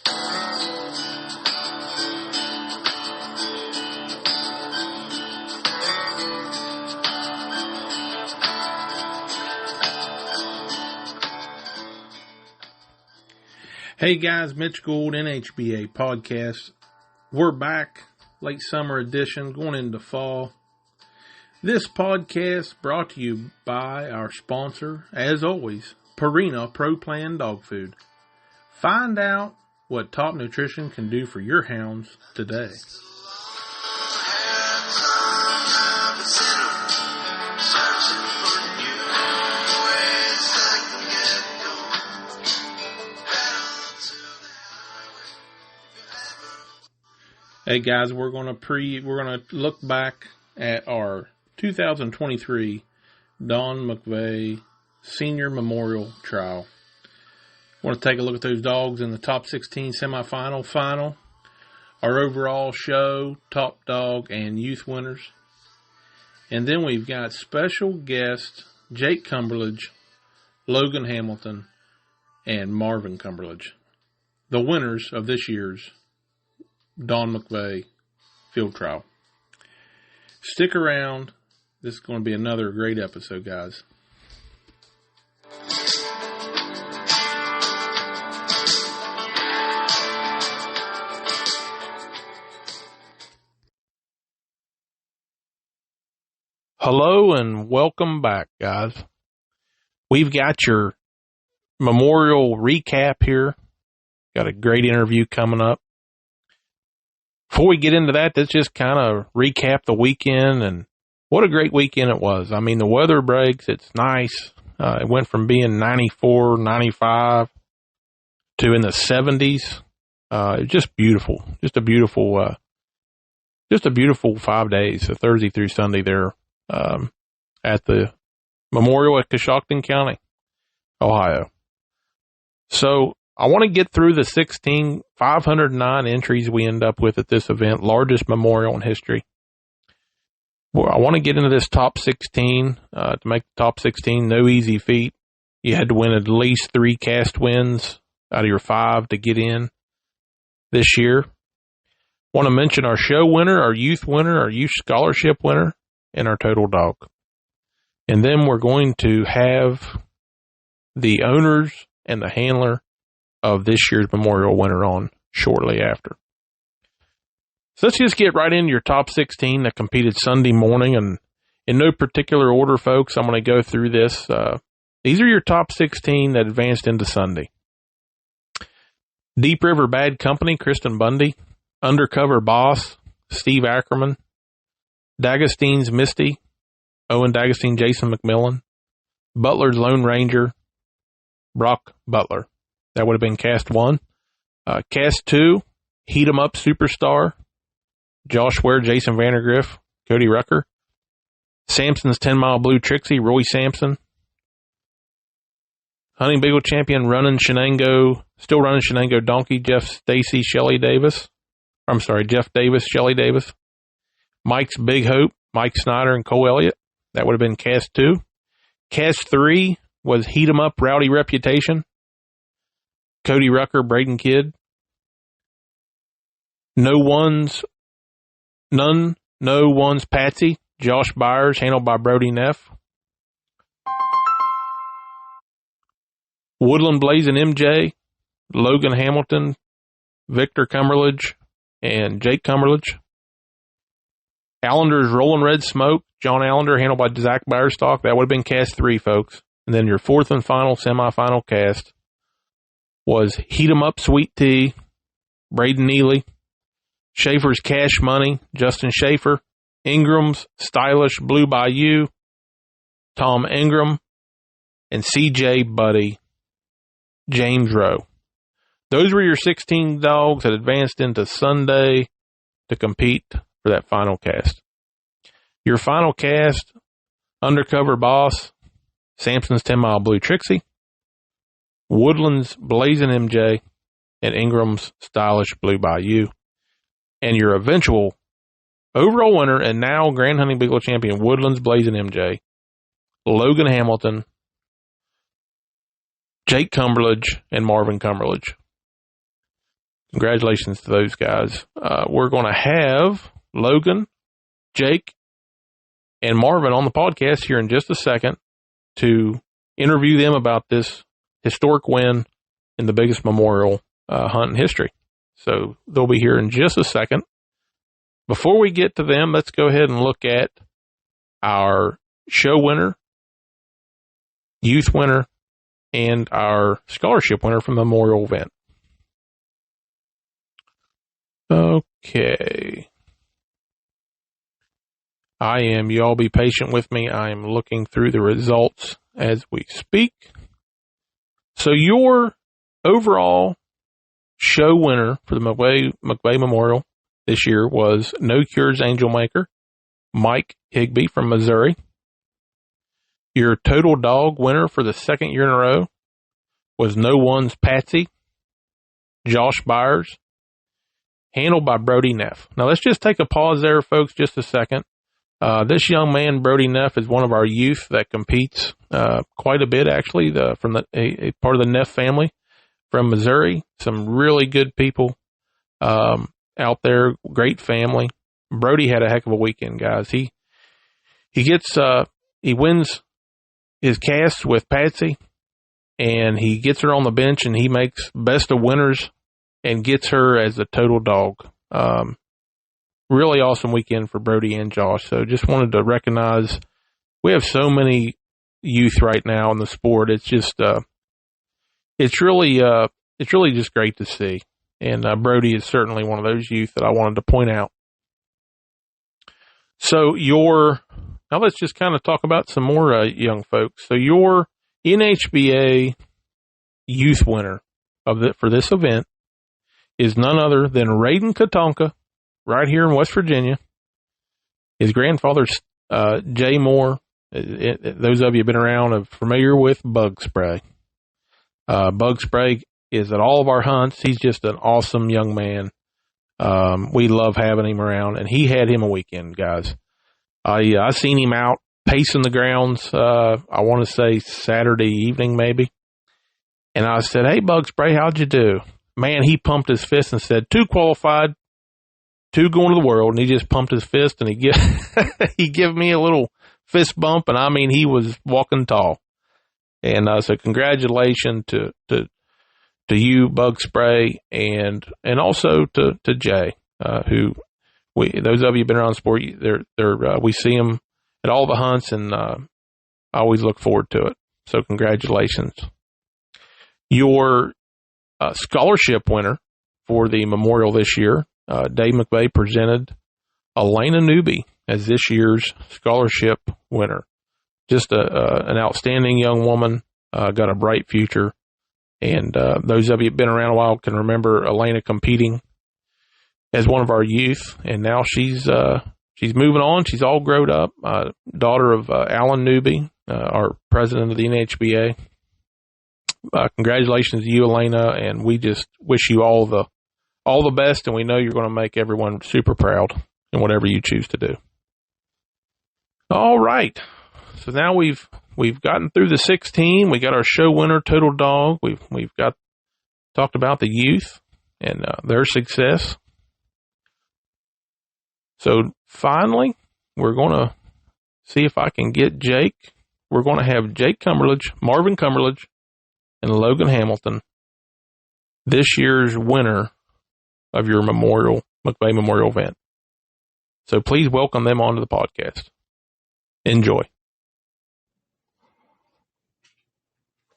Hey guys, Mitch Gould, NHBA Podcast. We're back, late summer edition, going into fall. This podcast brought to you by our sponsor, as always, Purina Pro Plan Dog Food. Find out what top nutrition can do for your hounds today. Hey guys, we're going to look back at our 2023 Don Mcvay Senior Memorial Trial. Want to take a look at those dogs in the top 16 semifinal, final, our overall show, top dog, and youth winners. And then we've got special guests Jake Cumberledge, Logan Hamilton, and Marvin Cumberledge, the winners of this year's Don Mcvay field trial. Stick around. This is going to be another great episode, guys. Hello and welcome back, guys. We've got your memorial recap here. Got a great interview coming up. Before we get into that, let's just kind of recap the weekend and what a great weekend it was. I mean, the weather breaks. It's nice. It went from being 94, 95 to in the 70s. Just beautiful. Just a beautiful 5 days, so Thursday through Sunday there at the memorial at Coshocton County, Ohio. So I want to get through the 509 entries we end up with at this event, largest memorial in history. Well, I want to get into this top 16. To make the top 16, no easy feat. You had to win at least 3 cast wins out of your 5 to get in this year. Want to mention our show winner, our youth scholarship winner, and our total dog. And then we're going to have the owners and the handler of this year's memorial winner on shortly after. So let's just get right into your top 16 that competed Sunday morning, and in no particular order, folks, I'm going to go through this. These are your top 16 that advanced into Sunday. Deep River Bad Company, Kristen Bundy. Undercover Boss, Steve Ackerman. D'Agostino's Misty, Owen D'Agostino, Jason McMillan. Butler's Lone Ranger, Brock Butler. That would have been cast 1. Cast 2, Heat 'em Up Superstar, Josh Ware, Jason Vandergriff, Cody Rucker. Samson's 10 Mile Blue Trixie, Roy Sampson. Hunting Beagle Champion, still running Shenango Donkey, Jeff Davis, Shelly Davis. Mike's Big Hope, Mike Snyder, and Cole Elliott. That would have been cast 2. Cast 3 was Heat 'em Up Rowdy Reputation, Cody Rucker, Braden Kidd. No One's Patsy, Josh Byers, handled by Brody Neff. Woodland Blazing MJ, Logan Hamilton, Victor Cumberledge, and Jake Cumberledge. Allender's Rolling Red Smoke, John Allender, handled by Zach Byerstock. That would have been cast 3, folks. And then your 4th and final semifinal cast was Heat 'em Up Sweet Tea, Braden Neely. Schaefer's Cash Money, Justin Schaefer. Ingram's Stylish Blue Bayou, Tom Ingram. And CJ Buddy, James Rowe. Those were your 16 dogs that advanced into Sunday to compete for that final cast. Your final cast, Undercover Boss, Samson's 10 Mile Blue Trixie, Woodland's Blazing MJ, and Ingram's Stylish Blue Bayou. And your eventual overall winner and now Grand Hunting Beagle champion, Woodland's Blazing MJ, Logan Hamilton, Jake Cumberledge, and Marvin Cumberledge. congratulations to those guys. We're going to have Logan, Jake, and Marvin on the podcast here in just a second to interview them about this historic win in the biggest memorial hunt in history. So they'll be here in just a second. Before we get to them, let's go ahead and look at our show winner, youth winner, and our scholarship winner from the memorial event. Okay. You all be patient with me. I am looking through the results as we speak. So your overall show winner for the Mcvay Memorial this year was No Cures Angel Maker, Mike Higbee from Missouri. Your total dog winner for the second year in a row was No One's Patsy, Josh Byers, handled by Brody Neff. Now let's just take a pause there, folks, just a second. This young man, Brody Neff, is one of our youth that competes quite a bit, actually, from a part of the Neff family from Missouri. Some really good people out there, great family. Brody had a heck of a weekend, guys. He wins his cast with Patsy, and he gets her on the bench, and he makes best of winners and gets her as a total dog. Really awesome weekend for Brody and Josh. So just wanted to recognize we have so many youth right now in the sport. It's just it's really just great to see. And Brody is certainly one of those youth that I wanted to point out. So now let's just kind of talk about some more young folks. So your NHBA youth winner for this event is none other than Raiden Katonka, right here in West Virginia. His grandfather's Jay Moore. Those of you who have been around are familiar with Bug Spray. Bug Spray is at all of our hunts. He's just an awesome young man. We love having him around, and he had him a weekend, guys. I seen him out pacing the grounds, I want to say Saturday evening maybe. And I said, "Hey, Bug Spray, how'd you do?" Man, he pumped his fist and said, 2 qualified, 2 going to the world, and he just pumped his fist, and he gave me a little fist bump, and I mean, he was walking tall. And so congratulations to you, Bug Spray, and also to Jay, who those of you who've been around sport, we see him at all the hunts, and I always look forward to it. So congratulations. Your scholarship winner for the memorial this year, Dave Mcvay presented Elena Newby as this year's scholarship winner. Just an outstanding young woman, got a bright future. And those of you who've been around a while can remember Elena competing as one of our youth. And now she's moving on. She's all grown up, daughter of Alan Newby, our president of the NHBA. Congratulations to you, Elena, and we just wish you all the best, and we know you're going to make everyone super proud in whatever you choose to do. All right. So now we've gotten through the 16. We got our show winner, total dog. We've talked about the youth and their success. So finally, we're going to see if I can get Jake. We're going to have Jake Cumberledge, Marvin Cumberledge, and Logan Hamilton, this year's winner of your Mcvay Memorial event. So please welcome them onto the podcast. Enjoy.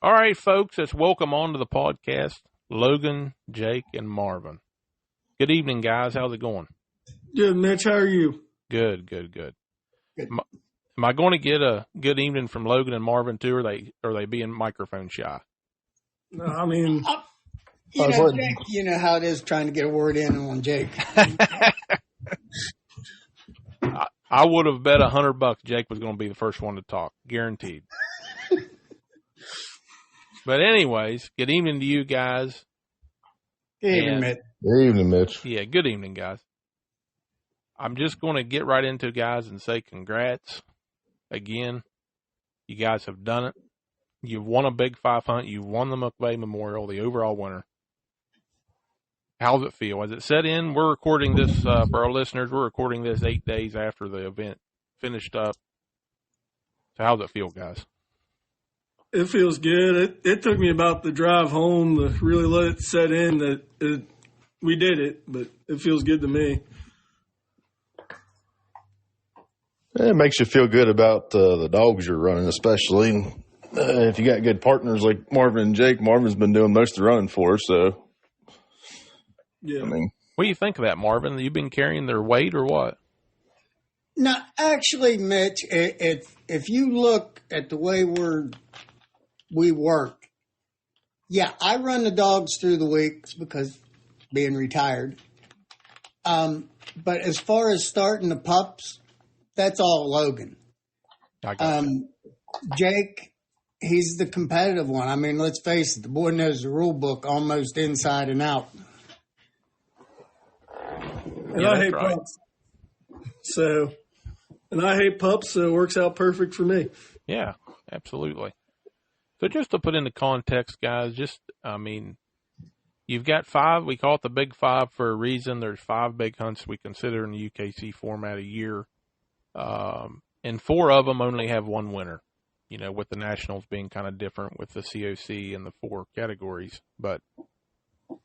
All right, folks, let's welcome onto the podcast Logan, Jake, and Marvin. Good evening, guys. How's it going? Good, Mitch. How are you? Good. Am I going to get a good evening from Logan and Marvin too, or are they being microphone shy? No, I mean, Jake, you know how it is trying to get a word in on Jake. I would have bet $100 Jake was going to be the first one to talk, guaranteed. But anyways, good evening to you guys. Good evening, Mitch. Good evening, Mitch. Yeah, good evening, guys. I'm just going to get right into it, guys, and say congrats. Again, you guys have done it. You've won a Big 5 hunt. You've won the Mcvay Memorial, the overall winner. How's it feel? Has it set in? We're recording this for our listeners. We're recording this 8 days after the event finished up. So how's it feel, guys? It feels good. It took me about the drive home to really let it set in that we did it, but it feels good to me. It makes you feel good about the dogs you're running, especially if you got good partners like Marvin and Jake. Marvin's been doing most of the running for us, so. Yeah. I mean, What do you think of that, Marvin? You've been carrying their weight or what? No, actually, Mitch, if you look at the way we work, yeah, I run the dogs through the weeks because being retired. But as far as starting the pups, that's all Logan. I got you. Jake, he's the competitive one. I mean, let's face it, the boy knows the rule book almost inside and out. And Yeah, I hate right. pups. So it works out perfect for me. Yeah, absolutely. So just to put into context, guys, you've got 5. We call it the Big 5 for a reason. There's 5 big hunts we consider in the UKC format a year. And 4 of them only have one winner, with the Nationals being kind of different with the COC and the 4 categories. But,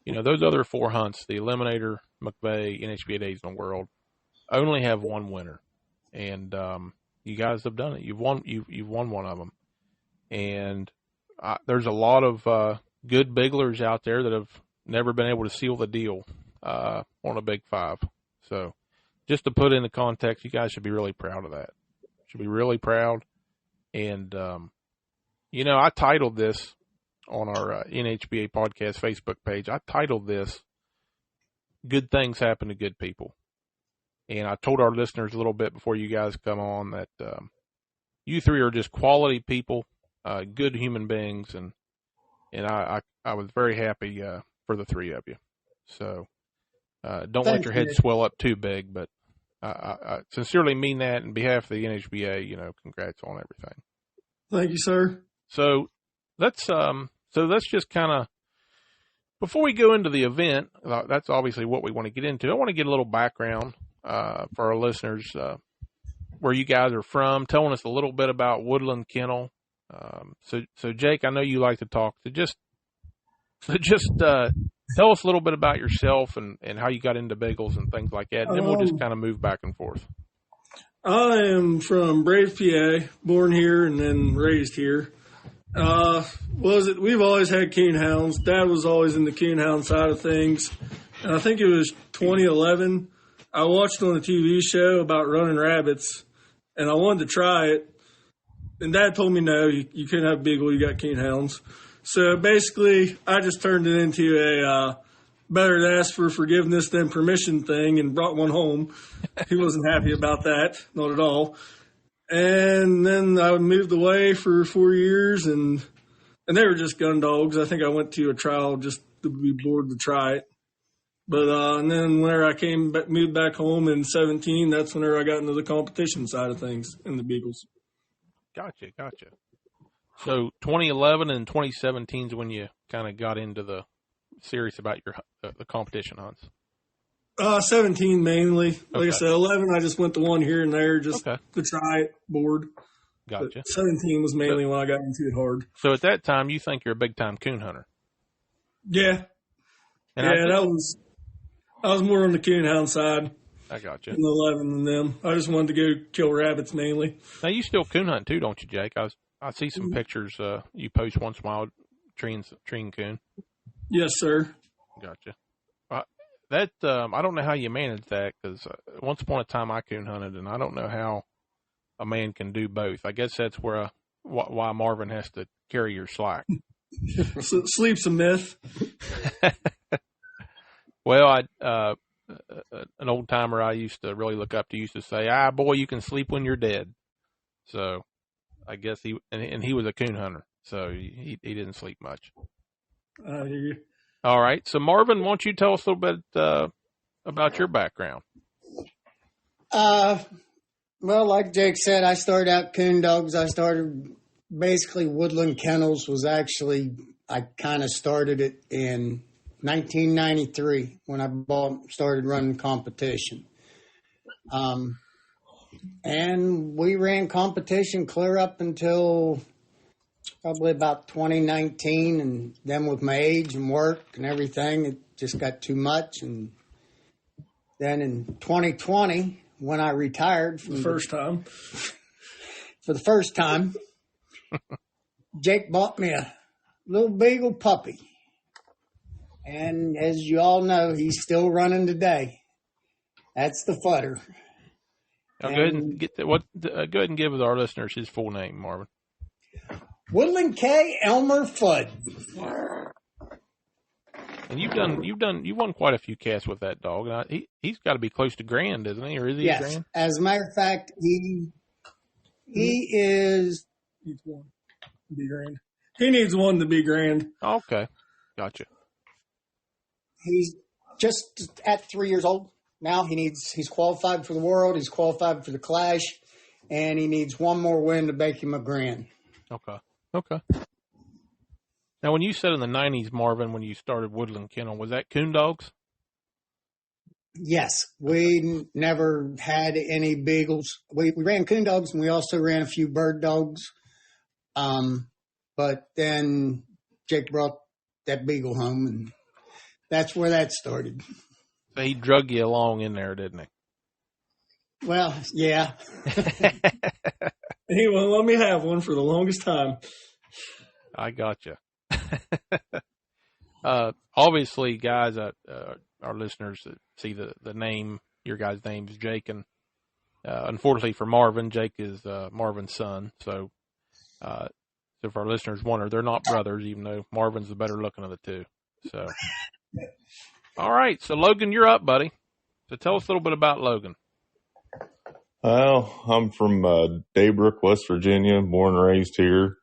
those other 4 hunts, the Eliminator, Mcvay, NHPA Days in the World, only have one winner. And you guys have done it. You've won one of them. And there's a lot of good bigglers out there that have never been able to seal the deal on a Big 5. So just to put into context, you guys should be really proud of that. Should be really proud. And, I titled this on our NHBA podcast Facebook page. I titled this, Good Things Happen to Good People. And I told our listeners a little bit before you guys come on that you 3 are just quality people, good human beings, and I was very happy for the 3 of you. So don't let your head swell up too big, but I sincerely mean that in behalf of the NHBA. Congrats on everything. Thank you, sir. So let's just kind of, before we go into the event, that's obviously what we want to get into. I want to get a little background for our listeners, where you guys are from, telling us a little bit about Woodland Kennel. So Jake, I know you like to talk. So just tell us a little bit about yourself and how you got into bagels and things like that, and then we'll just kind of move back and forth. I am from Brave, PA, born here and then raised here. We've always had coonhounds. Dad was always in the coonhound side of things. And I think it was 2011. I watched on a TV show about running rabbits, and I wanted to try it. And Dad told me, no, you couldn't have beagle, you got coonhounds. So basically, I just turned it into a better to ask for forgiveness than permission thing and brought one home. He wasn't happy about that, not at all. And then I moved away for 4 years, and they were just gun dogs. I think I went to a trial just to be bored to try it. But and then whenever I moved back home in 2017, that's whenever I got into the competition side of things in the beagles. Gotcha. So 2011 and 2017 is when you kind of got into the serious about your the competition hunts. 17 mainly. Like Okay. I said, 11 I just went to one here and there just Okay. to try it, bored. Gotcha. But 17 was mainly when I got into it hard. So at that time, you think you're a big time coon hunter. Yeah. And I was more on the coonhound side I gotcha. in 11 than them. I just wanted to go kill rabbits mainly. Now you still coon hunt too, don't you, Jake? I see some pictures you post once in a while, treeing coon. Yes, sir. Gotcha. I don't know how you manage that, because once upon a time I coon hunted, and I don't know how a man can do both. I guess that's where why Marvin has to carry your slack. Sleep's a myth. Well, an old timer I used to really look up to used to say, boy, you can sleep when you're dead. So I guess he was a coon hunter, so he didn't sleep much. I hear you. All right. So Marvin, why don't you tell us a little bit about your background? Well, like Jake said, I started out coon dogs. I started basically Woodland Kennels I kind of started it in 1993 when I started running competition. And we ran competition clear up until probably about 2019. And then with my age and work and everything, it just got too much. And then in 2020, when I retired for the first time, Jake bought me a little beagle puppy. And as you all know, he's still running today. That's the Futter. Now, go ahead and go ahead and give our listeners his full name, Marvin. Woodland K. Elmer Fudd. And you've won quite a few casts with that dog. And he's got to be close to grand, isn't he? Or is he grand? As a matter of fact, he is. Needs one to be grand. He needs one to be grand. Okay, gotcha. He's just at 3 years old now. He's qualified for the World. He's qualified for the Clash, and he needs one more win to make him a grand. Okay. Now, when you said in the 90s, Marvin, when you started Woodland Kennel, was that coon dogs? Yes. We never had any beagles. We ran coon dogs, and we also ran a few bird dogs. But then Jake brought that beagle home, and that's where that started. So he drug you along in there, didn't he? Well, yeah. He won't let me have one for the longest time. I gotcha. Obviously, guys, our listeners that see the name, your guys' name is Jake, and unfortunately for Marvin, Jake is Marvin's son. So if our listeners wonder, they're not brothers, even though Marvin's the better looking of the two. So, all right. So Logan, you're up, buddy. So tell us a little bit about Logan. Well, I'm from Daybrook, West Virginia, born and raised here.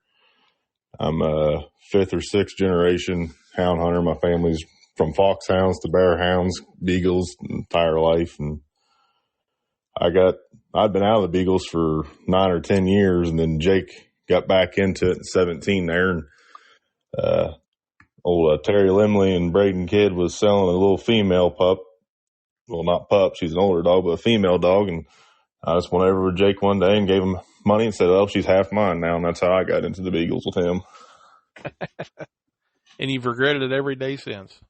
I'm a fifth or sixth generation hound hunter. My family's from foxhounds to bear hounds, beagles, entire life. And I'd been out of the beagles for 9 or 10 years, and then Jake got back into it at 17 there. And old Terry Limley and Braden Kidd was selling a little female pup. Well, not pup. She's an older dog, but a female dog. And I just went over with Jake one day and gave him money and said, "Oh, she's half mine now." And that's how I got into the beagles with him. And you've regretted it every day since.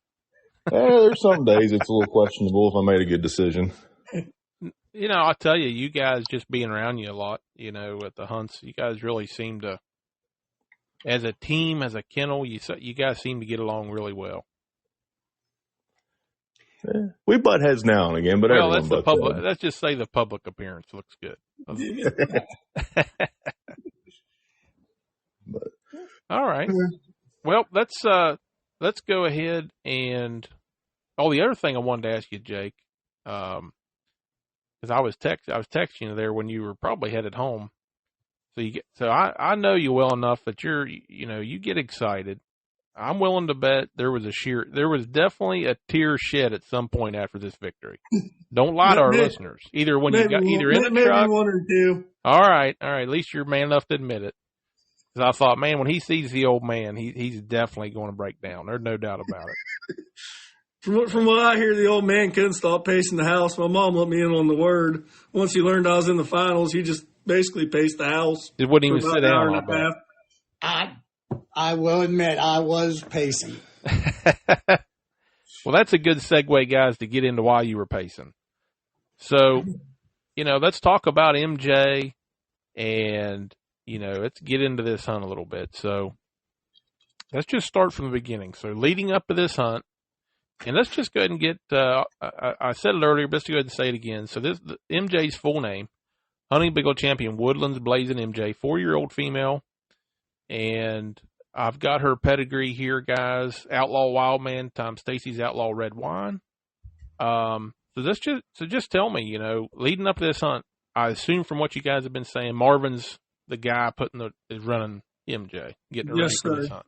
Yeah, there's some days it's a little questionable if I made a good decision. You know, I'll tell you, you guys just being around you a lot, you know, at the hunts, you guys really seem to, as a team, as a kennel, you guys seem to get along really well. Yeah, we butt heads now and again, but well, that's the public. Let's just say the public appearance looks good. All right. Well, let's go ahead and. Oh, the other thing I wanted to ask you, Jake, because I was texting you there when you were probably headed home. So I know you well enough that you get excited. I'm willing to bet there was definitely a tear shed at some point after this victory. Don't lie to our listeners. Either in the truck. Maybe one or two. All right. At least you're man enough to admit it. Because I thought, man, when he sees the old man, he's definitely going to break down. There's no doubt about it. From what I hear, the old man couldn't stop pacing the house. My mom let me in on the word. Once he learned I was in the finals, he just basically paced the house. It wouldn't even sit down. I will admit I was pacing. Well, that's a good segue, guys, to get into why you were pacing. So, let's talk about MJ and, let's get into this hunt a little bit. So let's just start from the beginning. So leading up to this hunt, and let's just go ahead and get, I said it earlier, but let's go ahead and say it again. So MJ's full name, Hunting Beagle Champion, Woodlands Blazing MJ, 4-year-old female. And I've got her pedigree here, guys. Outlaw Wildman times Stacy's Outlaw Red Wine. So just tell me, leading up to this hunt, I assume from what you guys have been saying, Marvin's the guy is running MJ, getting her ready for this hunt.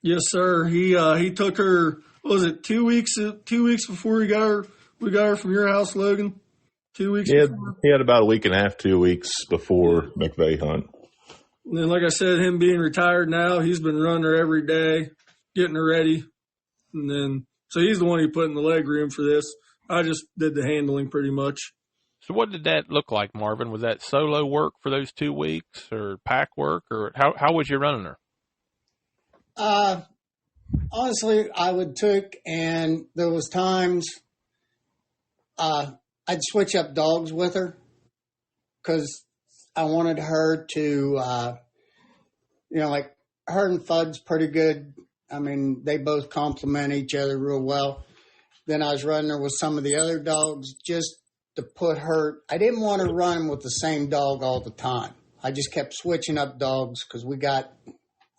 Yes, sir. He took her. What was it 2 weeks? 2 weeks before we got her from your house, Logan. 2 weeks. He had about a week and a half, 2 weeks before Mcvay hunt. And then, like I said, him being retired now, he's been running her every day, getting her ready. And then, so he's the one who put in the leg room for this. I just did the handling pretty much. So what did that look like, Marvin? Was that solo work for those 2 weeks or pack work, or how was you running her? Honestly, I would take, and there was times I'd switch up dogs with her because I wanted her to, like her and Fud's pretty good. I mean, they both complement each other real well. Then I was running her with some of the other dogs just to put her. I didn't want to run with the same dog all the time. I just kept switching up dogs because we got, I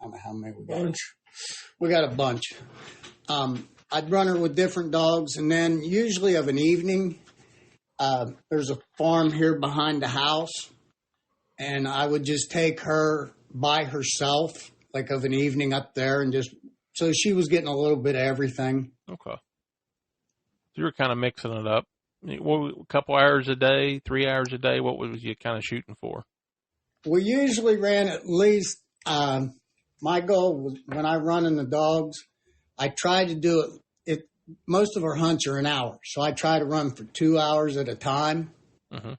don't know how many we got. We got a bunch. I'd run her with different dogs, and then usually of an evening, there's a farm here behind the house, and I would just take her by herself, like of an evening up there, and just so she was getting a little bit of everything. Okay. So you were kind of mixing it up. A couple hours a day, 3 hours a day, what was you kind of shooting for? We usually ran at least, my goal was when I run in the dogs, I try to do it. Most of our hunts are an hour, so I try to run for 2 hours at a time. Mm-hmm.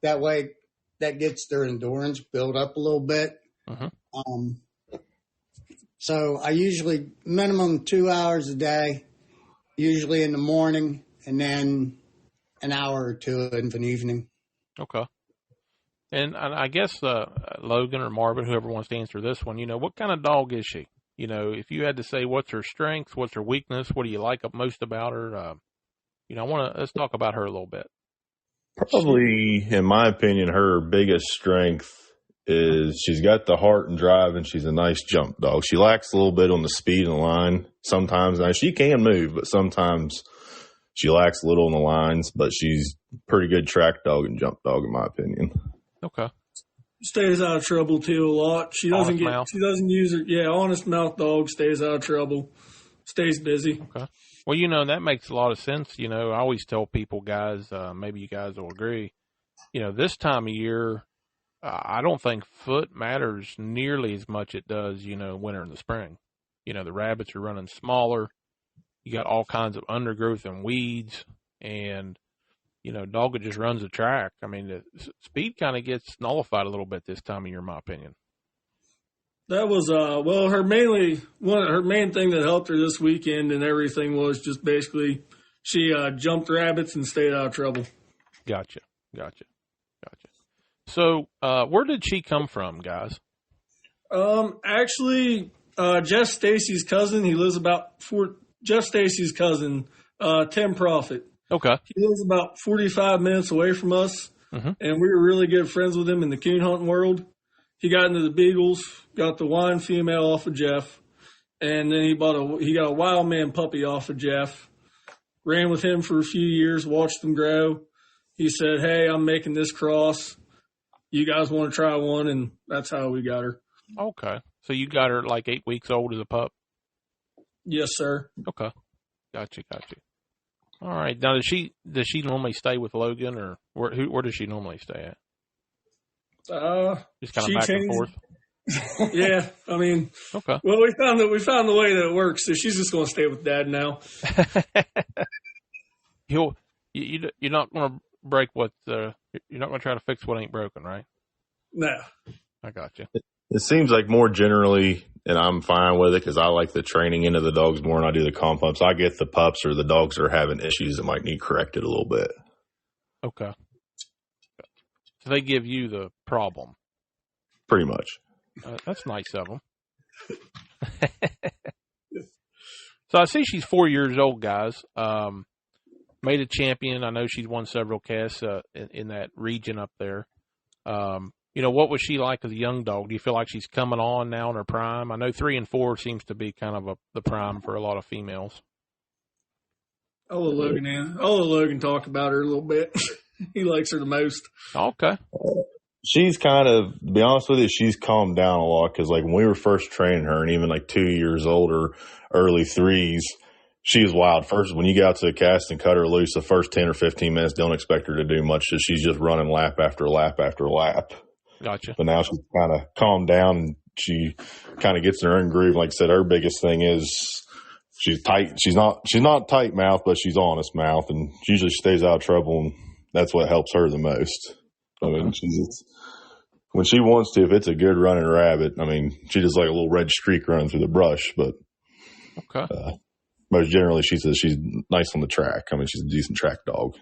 That way, that gets their endurance built up a little bit. Mm-hmm. So I usually minimum 2 hours a day, usually in the morning, and then an hour or two in the evening. Okay. And I guess Logan or Marvin, whoever wants to answer this one, what kind of dog is she? If you had to say what's her strength, what's her weakness, what do you like most about her? Let's talk about her a little bit. Probably, in my opinion, her biggest strength is she's got the heart and drive, and she's a nice jump dog. She lacks a little bit on the speed and the line sometimes. Now, she can move, but sometimes she lacks a little on the lines, but she's a pretty good track dog and jump dog, in my opinion. Okay. Stays out of trouble too a lot. She doesn't use her. Yeah, honest mouth dog, stays out of trouble, stays busy. Okay. Well, that makes a lot of sense. I always tell people, guys, maybe you guys will agree, this time of year, I don't think foot matters nearly as much it does, winter and the spring. The rabbits are running smaller. You got all kinds of undergrowth and weeds, and dog just runs the track. I mean, the speed kind of gets nullified a little bit this time of year, in my opinion. That was her main thing that helped her this weekend and everything was just basically she jumped rabbits and stayed out of trouble. Gotcha. So, where did she come from, guys? Actually, Jeff Stacy's cousin. He lives Jeff Stacy's cousin, Tim Profit. Okay. He lives about 45 minutes away from us, mm-hmm. and we were really good friends with him in the coon hunting world. He got into the beagles, got the wine female off of Jeff, and then he got a wild man puppy off of Jeff. Ran with him for a few years, watched him grow. He said, "Hey, I'm making this cross. You guys want to try one?" And that's how we got her. Okay. So you got her like 8 weeks old as a pup? Yes, sir. Okay. Gotcha. All right. Now, does she normally stay with Logan, or where does she normally stay at? Just kind of back and forth. Yeah, I mean, okay. Well, we found the way that it works, so she's just going to stay with Dad now. You're not going to break you're not going to try to fix what ain't broken, right? No. I got you. It seems like more generally, and I'm fine with it because I like the training into the dogs more than I do the comp pumps. I get the pups or the dogs that are having issues that might need corrected a little bit. Okay. So they give you the problem. Pretty much. That's nice of them. So I see she's 4 years old, guys. Made a champion. I know she's won several casts in that region up there. What was she like as a young dog? Do you feel like she's coming on now in her prime? I know 3 and 4 seems to be kind of the prime for a lot of females. I'll let Logan talk about her a little bit. He likes her the most. Okay. She's kind of, to be honest with you, she's calmed down a lot because, like, when we were first training her and even, like, 2 years old or early threes, she was wild. First, when you get out to the cast and cut her loose, the first 10 or 15 minutes, don't expect her to do much. So she's just running lap after lap after lap. Gotcha. But now she's kind of calmed down and she kind of gets in her own groove. Like I said, her biggest thing is she's tight. She's not tight mouth, but she's honest mouth, and she usually stays out of trouble, and that's what helps her the most. I mean, when she wants to, if it's a good running rabbit, I mean, she does like a little red streak running through the brush, but most generally she's nice on the track. I mean, she's a decent track dog.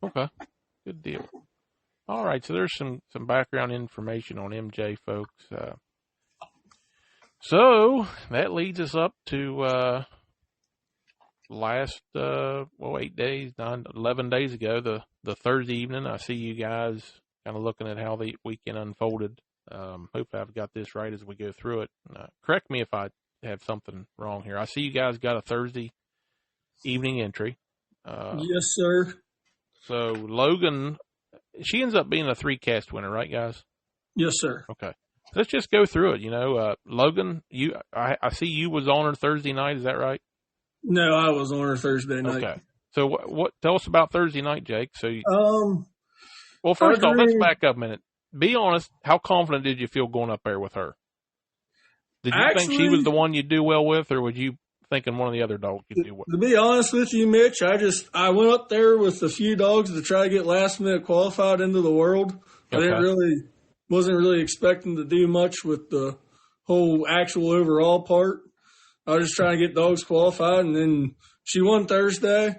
Okay, good deal. All right, so there's some background information on MJ, folks. So that leads us up to last 11 days ago, the Thursday evening. I see you guys kind of looking at how the weekend unfolded. Hopefully I've got this right as we go through it. Correct me if I have something wrong here. I see you guys got a Thursday evening entry. Yes, sir. So Logan, she ends up being a 3-cast winner, right, guys? Yes, sir. Okay. Let's just go through it. Logan, I see you was on her Thursday night. Is that right? No, I was on her Thursday night. Okay. So what? Tell us about Thursday night, Jake. So well, first off, agree. let's back up a minute. Be honest. How confident did you feel going up there with her? Did you think she was the one you'd do well with, or would you thinking one of the other dogs you'd do well? To be honest with you, Mitch, I went up there with a few dogs to try to get last minute qualified into the world. Okay. I wasn't really expecting to do much with the whole actual overall part. I was just trying to get dogs qualified, and then she won Thursday.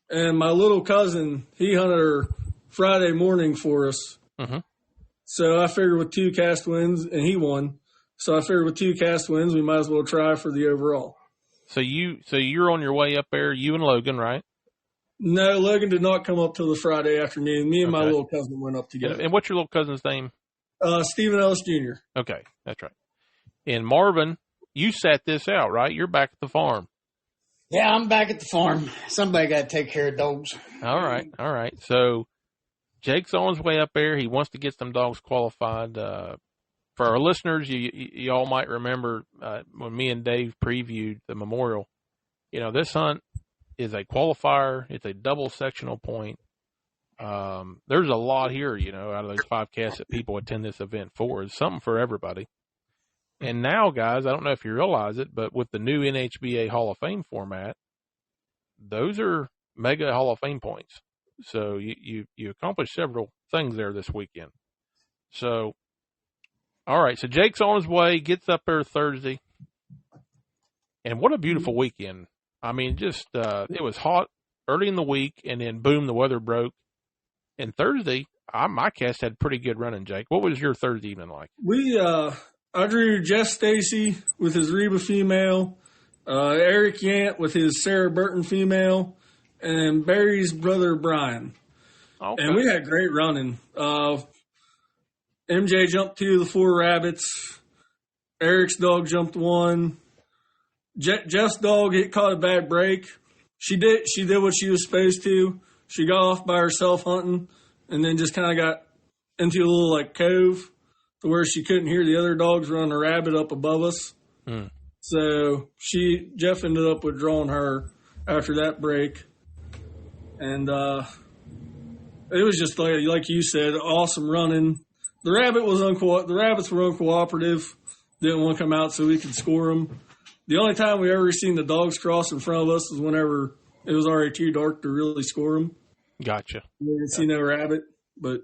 And my little cousin, he hunted her Friday morning for us. Mm-hmm. So I figured with 2 cast wins, and he won. So I figured with 2 cast wins, we might as well try for the overall. So you're on your way up there, you and Logan, right? No, Logan did not come up till the Friday afternoon. Me and my little cousin went up together. And what's your little cousin's name? Stephen Ellis Jr. Okay, that's right. And Marvin, you sat this out, right? You're back at the farm. Yeah, I'm back at the farm. Somebody got to take care of dogs. All right. So Jake's on his way up there. He wants to get some dogs qualified. For our listeners, you all might remember when me and Dave previewed the Memorial. This hunt is a qualifier. It's a double sectional point. There's a lot here, out of those 5 casts that people attend this event for. It's something for everybody. And now, guys, I don't know if you realize it, but with the new NHBA Hall of Fame format, those are mega Hall of Fame points. So you accomplished several things there this weekend. So, all right. So Jake's on his way, gets up there Thursday. And what a beautiful weekend. I mean, just it was hot early in the week, and then, boom, the weather broke. And Thursday, my cast had pretty good running, Jake. What was your Thursday evening like? I drew Jeff Stacy with his Reba female, Eric Yant with his Sarah Burton female, and Barry's brother Brian. Okay. And we had great running. MJ jumped 2 of the 4 rabbits. Eric's dog jumped 1. Jeff's dog caught a bad break. She did what she was supposed to. She got off by herself hunting, and then just kind of got into a little cove to where she couldn't hear the other dogs run a rabbit up above us. So Jeff ended up withdrawing her after that break. And it was just like you said, awesome running. The rabbits were uncooperative. Didn't want to come out so we could score them. The only time we ever seen the dogs cross in front of us was whenever it was already too dark to really score them. Gotcha. We didn't see no rabbit, but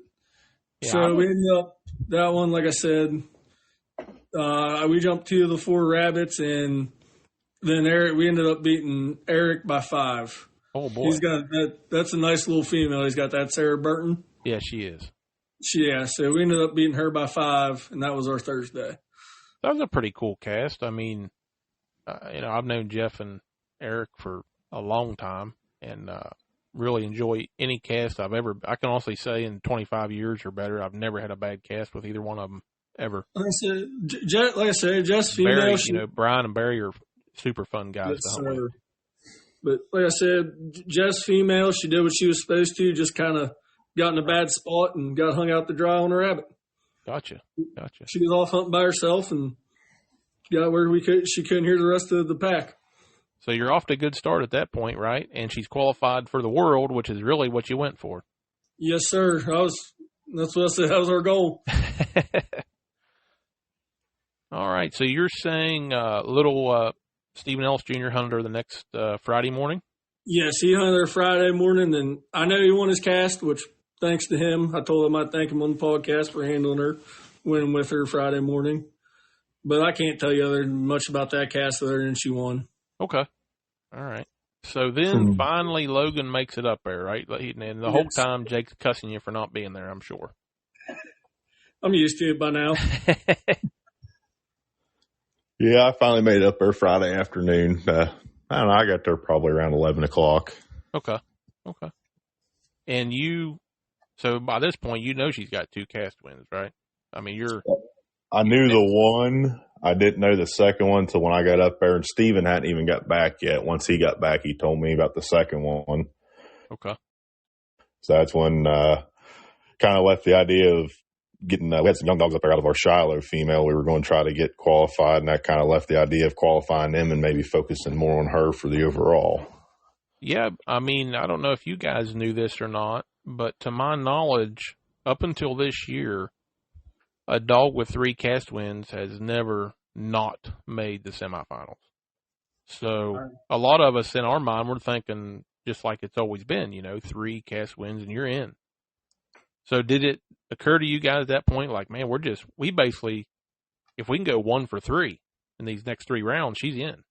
so we ended up that one. Like I said, we jumped 2 of the 4 rabbits, and then we ended up beating Eric by 5. Oh boy, he's got that's a nice little female. He's got that Sarah Burton. Yeah, she is. So we ended up beating her by 5, and that was our Thursday. That was a pretty cool cast. I mean, I've known Jeff and Eric for a long time, and really enjoy any cast I can honestly say in 25 years or better, I've never had a bad cast with either one of them ever. Like I said, Jeff's female. Barry, Brian and Barry are super fun guys to hunt with. But like I said, Jeff's female. She did what she was supposed to. Just kind of got in a bad spot and got hung out to dry on a rabbit. Gotcha. She was off hunting by herself and got where she couldn't hear the rest of the pack. So you're off to a good start at that point, right? And she's qualified for the world, which is really what you went for. Yes, sir. That's what I said. That was our goal. All right. So you're saying little Stephen Ellis Jr. hunted her the next Friday morning? Yes, he hunted her Friday morning, and I know he won his cast, which thanks to him. I told him I'd thank him on the podcast for handling her, winning with her Friday morning. But I can't tell you much about that cast other than she won. Okay. All right. So then finally Logan makes it up there, right? And the whole time Jake's cussing you for not being there, I'm sure. I'm used to it by now. Yeah, I finally made it up there Friday afternoon. I don't know. I got there probably around 11 o'clock. Okay. And so by this point, you know she's got 2 cast wins, right? I mean, I knew the one. I didn't know the second one until when I got up there, and Steven hadn't even got back yet. Once he got back, he told me about the second one. Okay. So that's when kind of left the idea of getting we had some young dogs up there out of our Shiloh female. We were going to try to get qualified, and that kind of left the idea of qualifying them and maybe focusing more on her for the overall. Yeah, I mean, I don't know if you guys knew this or not, but to my knowledge, up until this year, a dog with 3 cast wins has never not made the semifinals. So a lot of us in our mind, we're thinking just like it's always been, 3 cast wins and you're in. So did it occur to you guys at that point, like, man, we basically, if we can go 1 for 3 in these next 3 rounds, she's in.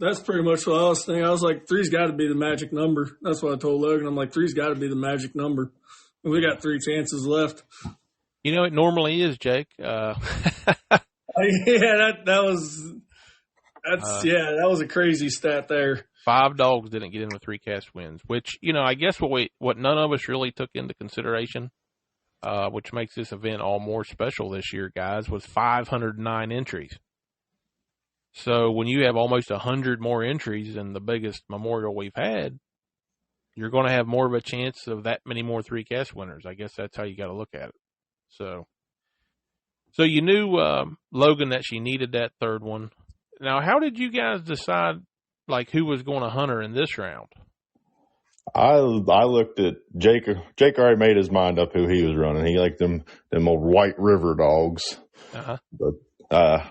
That's pretty much what I was thinking. I was like, 3's got to be the magic number. That's what I told Logan. I'm like, 3's got to be the magic number. And we got 3 chances left. It normally is, Jake. Yeah, that was a crazy stat there. 5 dogs didn't get in with 3 cast wins, which, I guess what none of us really took into consideration, which makes this event all more special this year, guys, was 509 entries. So when you have almost 100 more entries than the biggest memorial we've had, you're going to have more of a chance of that many more 3 cast winners. I guess that's how you got to look at it. So you knew, Logan, that she needed that 3rd one. Now, how did you guys decide, like, who was going to hunt her in this round? I looked at Jake. Jake already made his mind up who he was running. He liked them old White River dogs. Uh-huh. But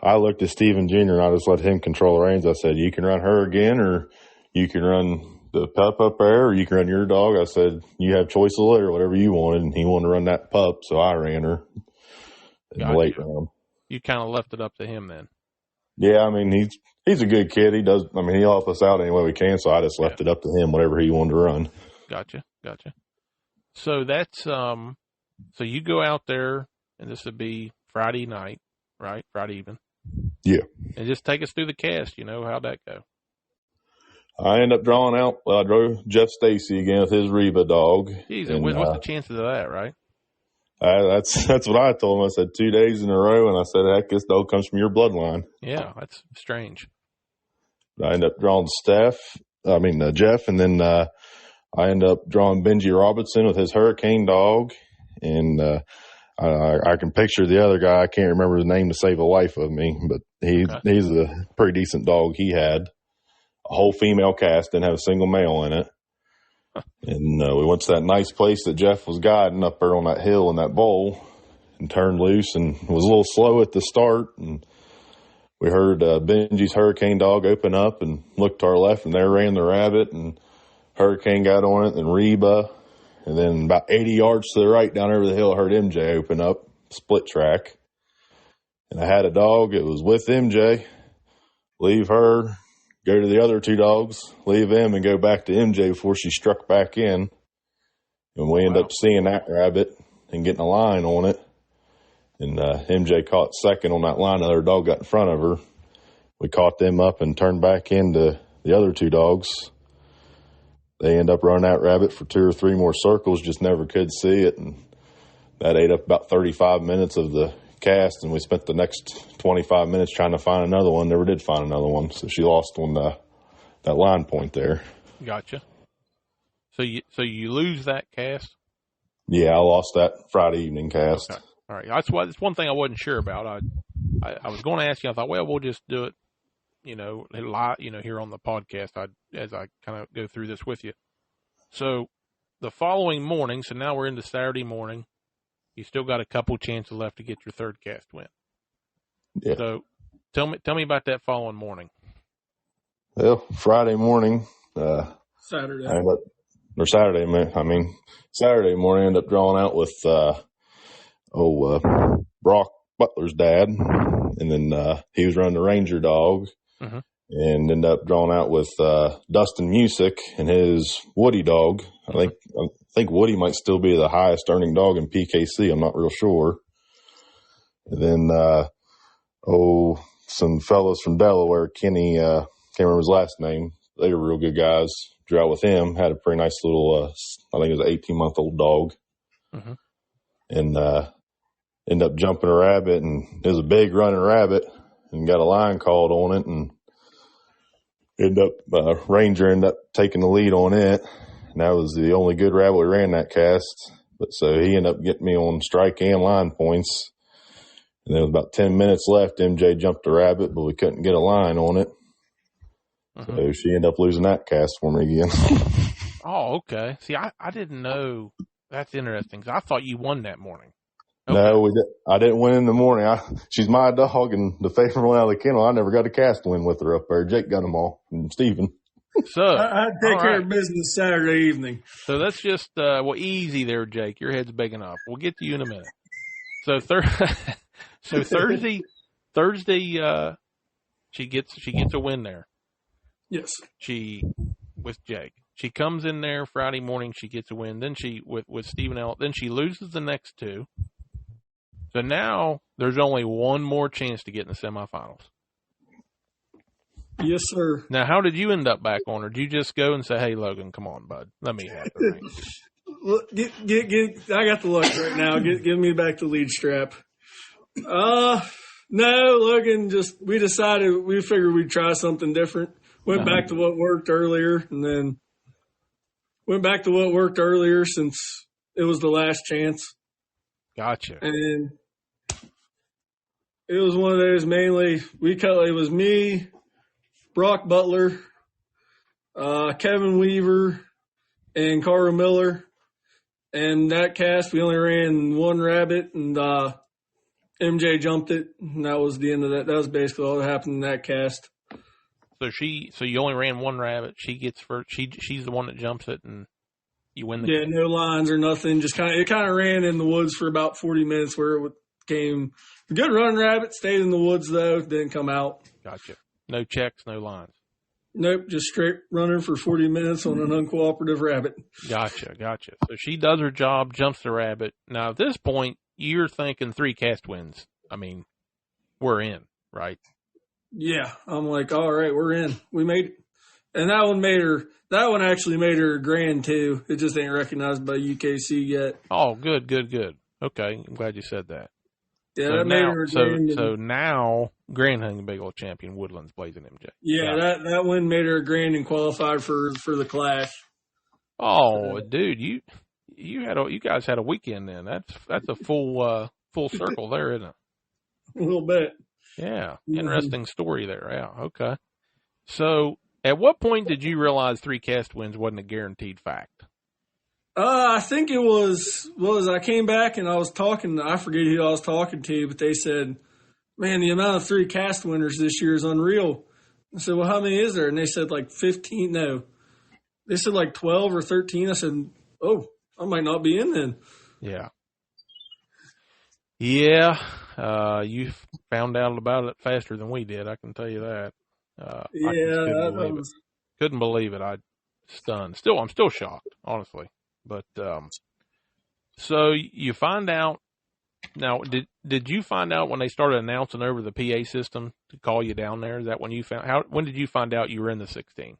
I looked at Stephen Jr. and I just let him control the reins. I said, you can run her again, or you can run the pup up there, or you can run your dog. I said, you have choice of litter, whatever you wanted. And he wanted to run that pup, so I ran her in the late round. You kind of left it up to him then. Yeah, I mean, he's a good kid. He'll help us out any way we can, so I just left it up to him, whatever he wanted to run. Gotcha. So that's, so you go out there, and this would be Friday night, right? Friday evening. Yeah. And just take us through the cast, how'd that go? I ended up drawing out, I drove Jeff Stacy again with his Reba dog. Jeez, and what's the chances of that, right? That's what I told him. I said 2 days in a row, and I said, heck, this dog comes from your bloodline. Yeah, that's strange. I ended up drawing Jeff, and then I ended up drawing Benji Robinson with his Hurricane dog, and I can picture the other guy. I can't remember his name to save the life of me, but he's a pretty decent dog he had. A whole female cast, didn't have a single male in it. And we went to that nice place that Jeff was guiding up there on that hill in that bowl and turned loose and was a little slow at the start. And we heard Benji's Hurricane dog open up and looked to our left, and there ran the rabbit, and Hurricane got on it, and Reba. And then about 80 yards to the right down over the hill, I heard MJ open up, split track. And I had a dog. It was with MJ. Leave her. Go to the other 2 dogs, leave them, and go back to MJ before she struck back in. And we ended up seeing that rabbit and getting a line on it. And MJ caught second on that line. The other dog got in front of her. We caught them up and turned back into the other 2 dogs. They end up running that rabbit for 2 or 3 more circles, just never could see it. And that ate up about 35 minutes of the cast, and we spent the next 25 minutes trying to find another one. Never did find another one, so she lost on that line point there. Gotcha. So you lose that cast? Yeah, I lost that Friday evening cast. Okay. All right. That's one thing I wasn't sure about. I was going to ask you. I thought, well, we'll just do it, live, here on the podcast. As I kind of go through this with you. So the following morning. So now we're into Saturday morning. You still got a couple chances left to get your 3rd cast win. Yeah. So tell me about that following morning. Well, Friday morning, Saturday. Saturday morning, I ended up drawing out with Brock Butler's dad, and then he was running the Ranger dog, Mm-hmm. and ended up drawing out with Dustin Music and his Woody dog. I think Woody might still be the highest earning dog in PKC. I'm not real sure. And then some fellows from Delaware, Kenny, can't remember his last name. They were real good guys. Drew out with him. Had a pretty nice little, I think it was an 18-month-old dog. Mm-hmm. And ended up jumping a rabbit, and it was a big running rabbit, and got a line called on it, and Ranger ended up taking the lead on it. And that was the only good rabbit we ran that cast. But so he ended up getting me on strike and line points. And there was about 10 minutes left. MJ jumped the rabbit, but we couldn't get a line on it. Mm-hmm. So she ended up losing that cast for me again. Oh, okay. See, I didn't know. That's interesting, 'cause I thought you won that morning. Okay. No, I didn't win in the morning. She's my dog and the favorite one out of the kennel. I never got a cast win with her up there. Jake got them all, and Steven. So I take care of business Saturday evening. So that's just easy there, Jake. Your head's big enough. We'll get to you in a minute. So Thursday, she gets a win there. Yes. With Jake. She comes in there Friday morning. She gets a win. Then with Stephen L. Then she loses the next two. So now there's only one more chance to get in the semifinals. Yes, sir. Now, how did you end up back on her? Did you just go and say, "Hey, Logan, come on, bud, let me have the ring"? Look, I got the luck right now. Give me back the lead strap. No, Logan. We figured we'd try something different. Went back to what worked earlier, and then went back to what worked earlier since it was the last chance. Gotcha. And it was one of those mainly. It was me, Brock Butler, Kevin Weaver, and Carl Miller. And that cast, we only ran one rabbit, and MJ jumped it, and that was the end of that. That was basically all that happened in that cast. So you only ran one rabbit. She gets first. She's the one that jumps it, and you win the. Yeah, no lines or nothing. Just it kind of ran in the woods for about 40 minutes, where it came a good running rabbit. Stayed in the woods though, didn't come out. Gotcha. No checks, no lines. Nope, just straight running for 40 minutes on an uncooperative rabbit. Gotcha. So she does her job, jumps the rabbit. Now at this point, you're thinking 3 cast wins. I mean, we're in, right? Yeah, I'm like, all right, we're in. We made it. And that one actually made her grand too. It just ain't recognized by UKC yet. Oh, good. Okay, I'm glad you said that. Yeah, so that made her grand. So now, Grand Hunting Bagel Champion Woodlands Blazing MJ. Yeah, that one made her grand and qualified for the clash. Oh, dude, you guys had a weekend then. That's a full circle there, isn't it? A little bit. Yeah, interesting story there. Yeah, okay. So, at what point did you realize 3 cast wins wasn't a guaranteed fact? I think it was I came back and I was talking. I forget who I was talking to, but they said, "Man, the amount of 3 cast winners this year is unreal." I said, "Well, how many is there?" And they said like 15. No, they said like 12 or 13. I said, "Oh, I might not be in then." Yeah. You found out about it faster than we did. I can tell you that. Couldn't believe it. Stunned. I'm still shocked, honestly. But so you find out now. Did you find out when they started announcing over the PA system to call you down there? Is that when you found? When did you find out you were in the 16?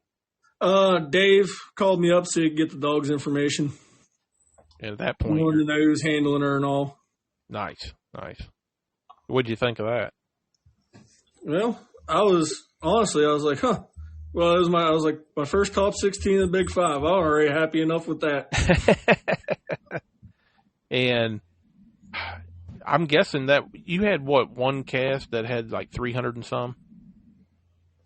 Dave called me up so he could get the dog's information. And at that point, he wanted to know who's handling her and all. Nice. What'd you think of that? Well, I was like, huh. Well, I was like, my first top 16 in the Big 5. I'm already happy enough with that. And I'm guessing that you had one cast that had like 300 and some?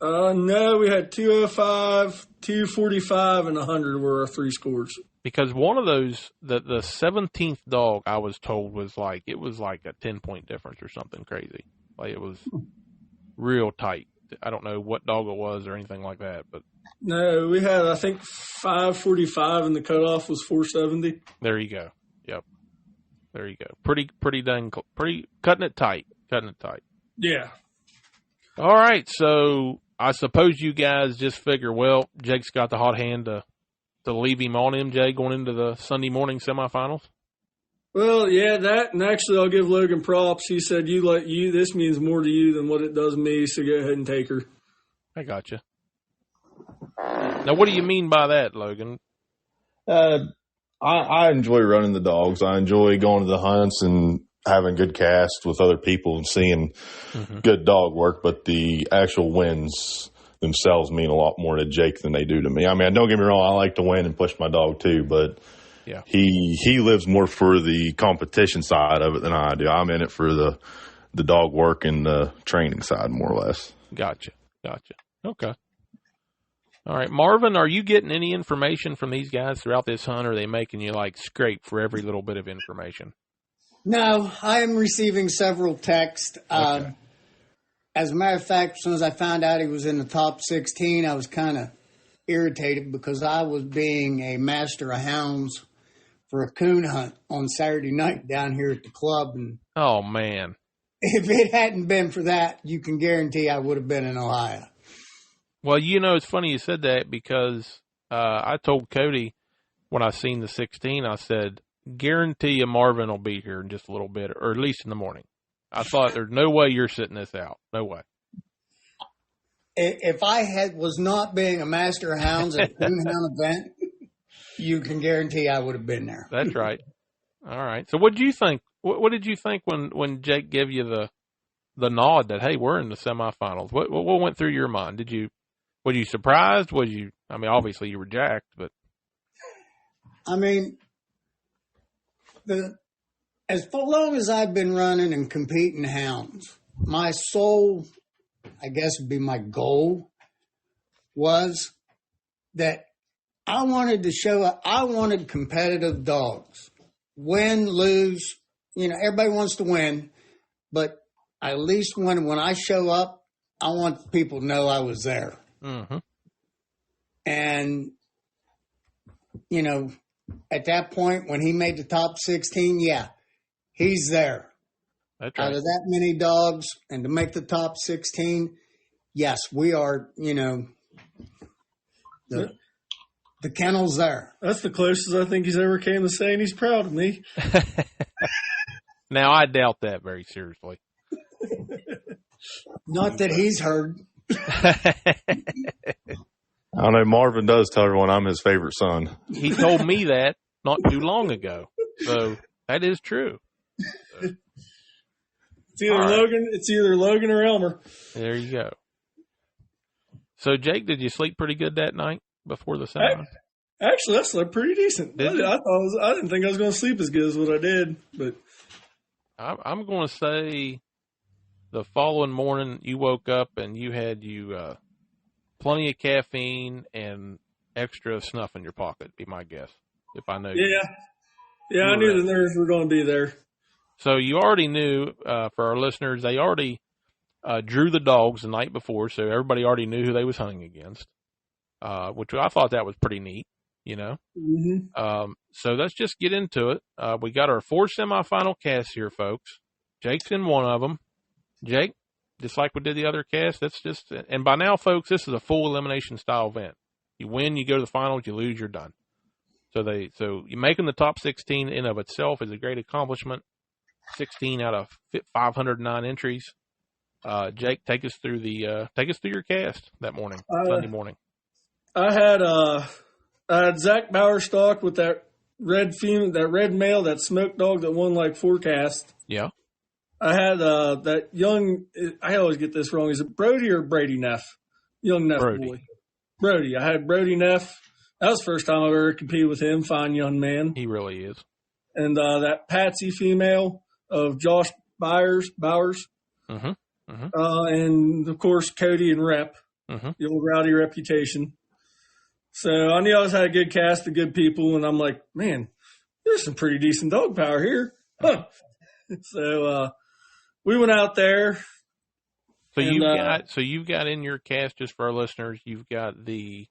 No, we had 205, 245, and 100 were our 3 scores. Because one of those, the 17th dog, I was told was like, it was like a 10-point difference or something crazy. Like it was real tight. I don't know what dog it was or anything like that, but No, we had, I think, 545, and the cutoff was 470. there you go. Yep. There you go. Pretty cutting it tight. Yeah. All right. So I suppose you guys just figure, well, Jake's got the hot hand to leave him on MJ going into the Sunday morning semifinals. Well, yeah, that, and actually I'll give Logan props. He said, this means more to you than what it does me, so go ahead and take her. I got you. Now, what do you mean by that, Logan? I enjoy running the dogs. I enjoy going to the hunts and having good casts with other people and seeing good dog work, but the actual wins themselves mean a lot more to Jake than they do to me. I mean, don't get me wrong, I like to win and push my dog too, but yeah, he lives more for the competition side of it than I do. I'm in it for the dog work and the training side, more or less. Gotcha. Okay. All right, Marvin, are you getting any information from these guys throughout this hunt, or are they making you like scrape for every little bit of information? No, I am receiving several texts. Okay. As a matter of fact, as soon as I found out he was in the top 16, I was kind of irritated because I was being a master of hounds for a coon hunt on Saturday night down here at the club. And oh, man. If it hadn't been for that, you can guarantee I would have been in Ohio. Well, you know, it's funny you said that because I told Cody when I seen the 16, I said, guarantee you Marvin will be here in just a little bit, or at least in the morning. I thought there's no way you're sitting this out. No way. If I was not being a master of hounds at a coonhound event, you can guarantee I would have been there. That's right. All right. So what did you think? What did you think when Jake gave you the nod that, hey, we're in the semifinals? What went through your mind? Were you surprised? I mean, obviously you were jacked, but. I mean, as long as I've been running and competing hounds, my sole, I guess would be my goal, was that I wanted to show up. I wanted competitive dogs. Win, lose, everybody wants to win, but at least when I show up, I want people to know I was there. Mm-hmm. And, at that point, when he made the top 16, yeah, he's there. That's right. Out of that many dogs, and to make the top 16, yes, we are, the kennel's there. That's the closest I think he's ever came to saying he's proud of me. Now, I doubt that very seriously. Not that he's heard. I don't know. Marvin does tell everyone I'm his favorite son. He told me that not too long ago. So that is true. So. It's either Logan or Elmer. There you go. So Jake, did you sleep pretty good that night before the semifinal? Actually, I slept pretty decent. I didn't think I was going to sleep as good as what I did, but I'm going to say the following morning you woke up and you had plenty of caffeine and extra snuff in your pocket, be my guess, if I know you. Yeah, I knew the nerves were going to be there. So you already knew, for our listeners, they already drew the dogs the night before, so everybody already knew who they was hunting against, which I thought that was pretty neat, Mm-hmm. So let's just get into it. We got our 4 semifinal casts here, folks. Jake's in one of them. Jake, just like we did the other cast, and by now, folks, this is a full elimination style event. You win, you go to the finals, you lose, you're done. So you making the top 16 in of itself is a great accomplishment. 16 out of 509 entries. Jake, take us through your cast that morning, Sunday morning. I had Zach Bowerstock with that red male, that smoke dog that won like 4 casts. Yeah. I had that young. I always get this wrong. Is it Brody or Brady Neff? Young Neff Brody. boy. Brody. I had Brody Neff. That was the first time I've ever competed with him. Fine young man. He really is. And that Patsy female of Josh Bowers. Mm-hmm. Mm-hmm. And of course Cody and Rep. Mm-hmm. The old Rowdy reputation. So I knew I was had a good cast of good people, and I'm like, man, there's some pretty decent dog power here. Huh. So we went out there. So you've got in your cast, just for our listeners, you've got the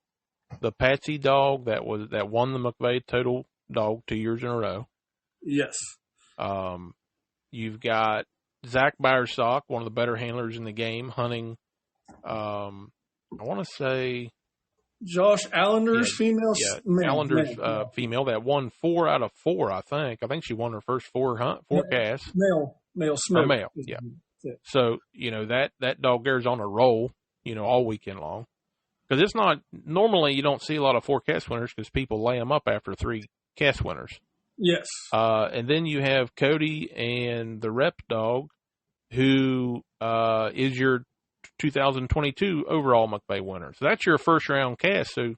Patsy dog that won the Mcvay Total Dog 2 years in a row. Yes. You've got Zach Byersock, one of the better handlers in the game, hunting. I want to say Josh Allender's female. Yeah, Allender's female that won 4 out of 4. I think she won her first 4 casts. Male Smith. Male. Yeah. So that dog there's on a roll, all weekend long. Because it's not normally you don't see a lot of 4 cast winners because people lay them up after 3 cast winners. Yes. And then you have Cody and the rep dog, who is your 2022 overall Mcvay winner. So that's your first round cast. So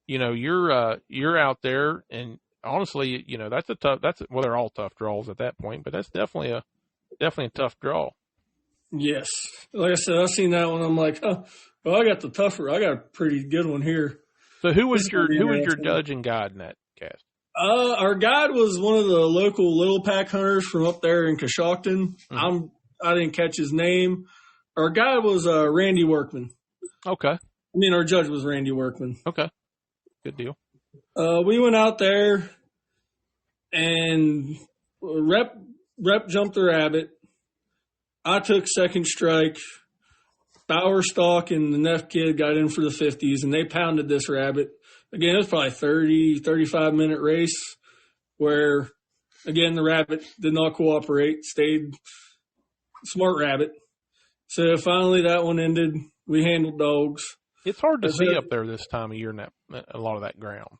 you're out there, and honestly, they're all tough draws at that point, but that's definitely a tough draw. Yes. Like I said, I've seen that one. I'm like, oh, well, I got a pretty good one here. So who was your judge and guide in that cast? Our guide was one of the local little pack hunters from up there in Coshocton. Mm-hmm. I didn't catch his name. Our guide was Randy Workman. Okay. Our judge was Randy Workman. Okay. Good deal. We went out there and rep jumped the rabbit. I took second strike. Bowerstock and the Neff kid got in for the 50s, and they pounded this rabbit. Again, it was probably 35-minute race where, again, the rabbit did not cooperate, stayed smart rabbit. So finally that one ended. We handled dogs. It's hard to see up there this time of year in a lot of that ground.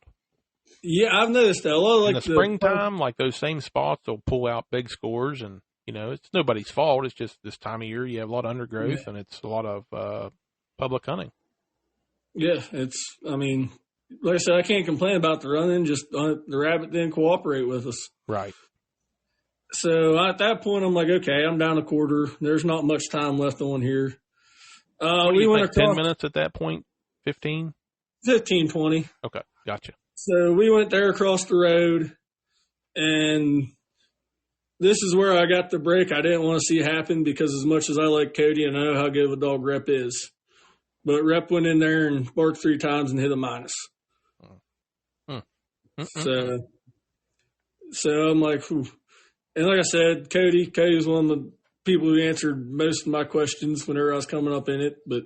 Yeah, I've noticed that. A lot of in the springtime, like those same spots, they'll pull out big scores, and it's nobody's fault. It's just this time of year you have a lot of undergrowth, and it's a lot of public hunting. Yeah, like I said, I can't complain about the running. Just the rabbit didn't cooperate with us. Right. So at that point, I'm like, okay, I'm down a quarter. There's not much time left on here. We went across 10 minutes at that point. 15. 15, 20. Okay, gotcha. So we went there across the road, and this is where I got the break I didn't want to see happen, because as much as I like Cody and I know how good of a dog Rep is, but Rep went in there and barked 3 times and hit a minus. So I'm like, whew. And like I said, Cody was one of the people who answered most of my questions whenever I was coming up in it, but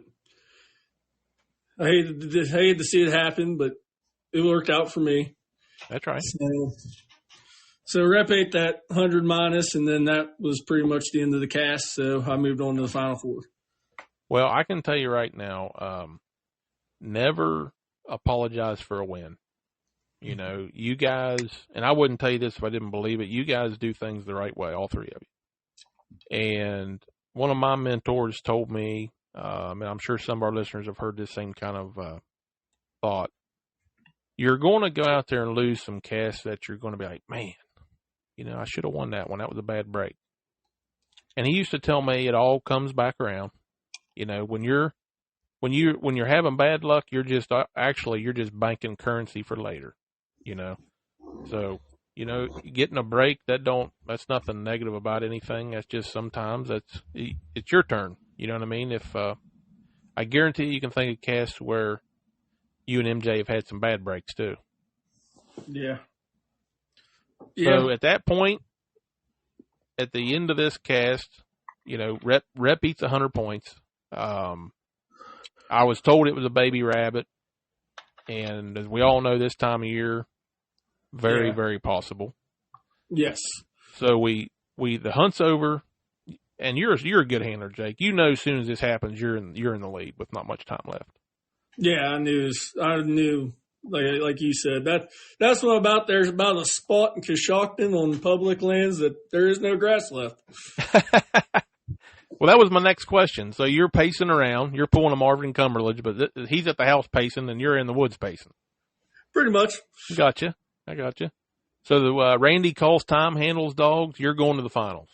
I hated to see it happen, but it worked out for me. That's right. So Rep ate that 100 minus, and then that was pretty much the end of the cast, so I moved on to the final 4. Well, I can tell you right now, never apologize for a win. You guys, and I wouldn't tell you this if I didn't believe it, you guys do things the right way, all 3 of you. And one of my mentors told me, and I'm sure some of our listeners have heard this same kind of thought, you're going to go out there and lose some casts that you're going to be like, man, I should have won that one. That was a bad break. And he used to tell me it all comes back around. When you're having bad luck, you're just banking currency for later. So getting a break, that's nothing negative about anything. That's just sometimes it's your turn. You know what I mean? If I guarantee you can think of casts where you and MJ have had some bad breaks too. Yeah. So at that point, at the end of this cast, Rep eats 100 points. I was told it was a baby rabbit, and as we all know this time of year, very, very possible. Yes. So the hunt's over, and you're a good handler, Jake. As soon as this happens, you're in the lead with not much time left. Yeah, I knew. Like you said, that's what there's about a spot in Coshocton on public lands that there is no grass left. Well, that was my next question. So you're pacing around. You're pulling a Marvin Cumberledge, but he's at the house pacing, and you're in the woods pacing. Pretty much. Gotcha. I gotcha. So the Randy calls time, handles dogs. You're going to the finals.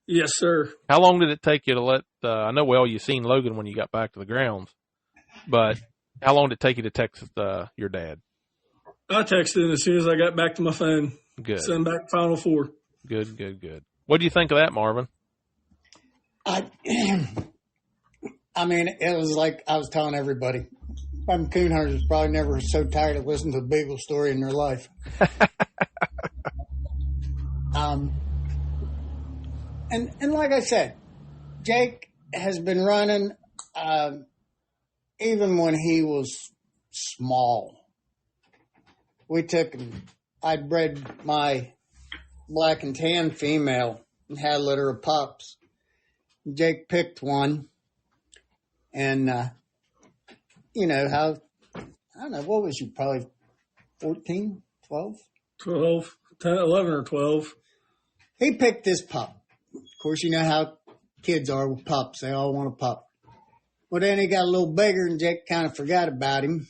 Yes, sir. How long did it take you to let? I know you seen Logan when you got back to the grounds, but how long did it take you to text your dad? I texted him as soon as I got back to my phone. Good. Send back final 4. Good. What do you think of that, Marvin? I mean, it was like I was telling everybody. Some coon hunters probably never so tired of listening to a beagle story in their life. And like I said, Jake has been running even when he was small. We took him. I'd bred my black and tan female and had a litter of pups. Jake picked one, and you know how, I don't know, what was you, probably 14, 12? 12, 10, 11 or 12. He picked this pup. Of course, you know how kids are with pups. They all want a pup. Well, then he got a little bigger, and Jake kind of forgot about him.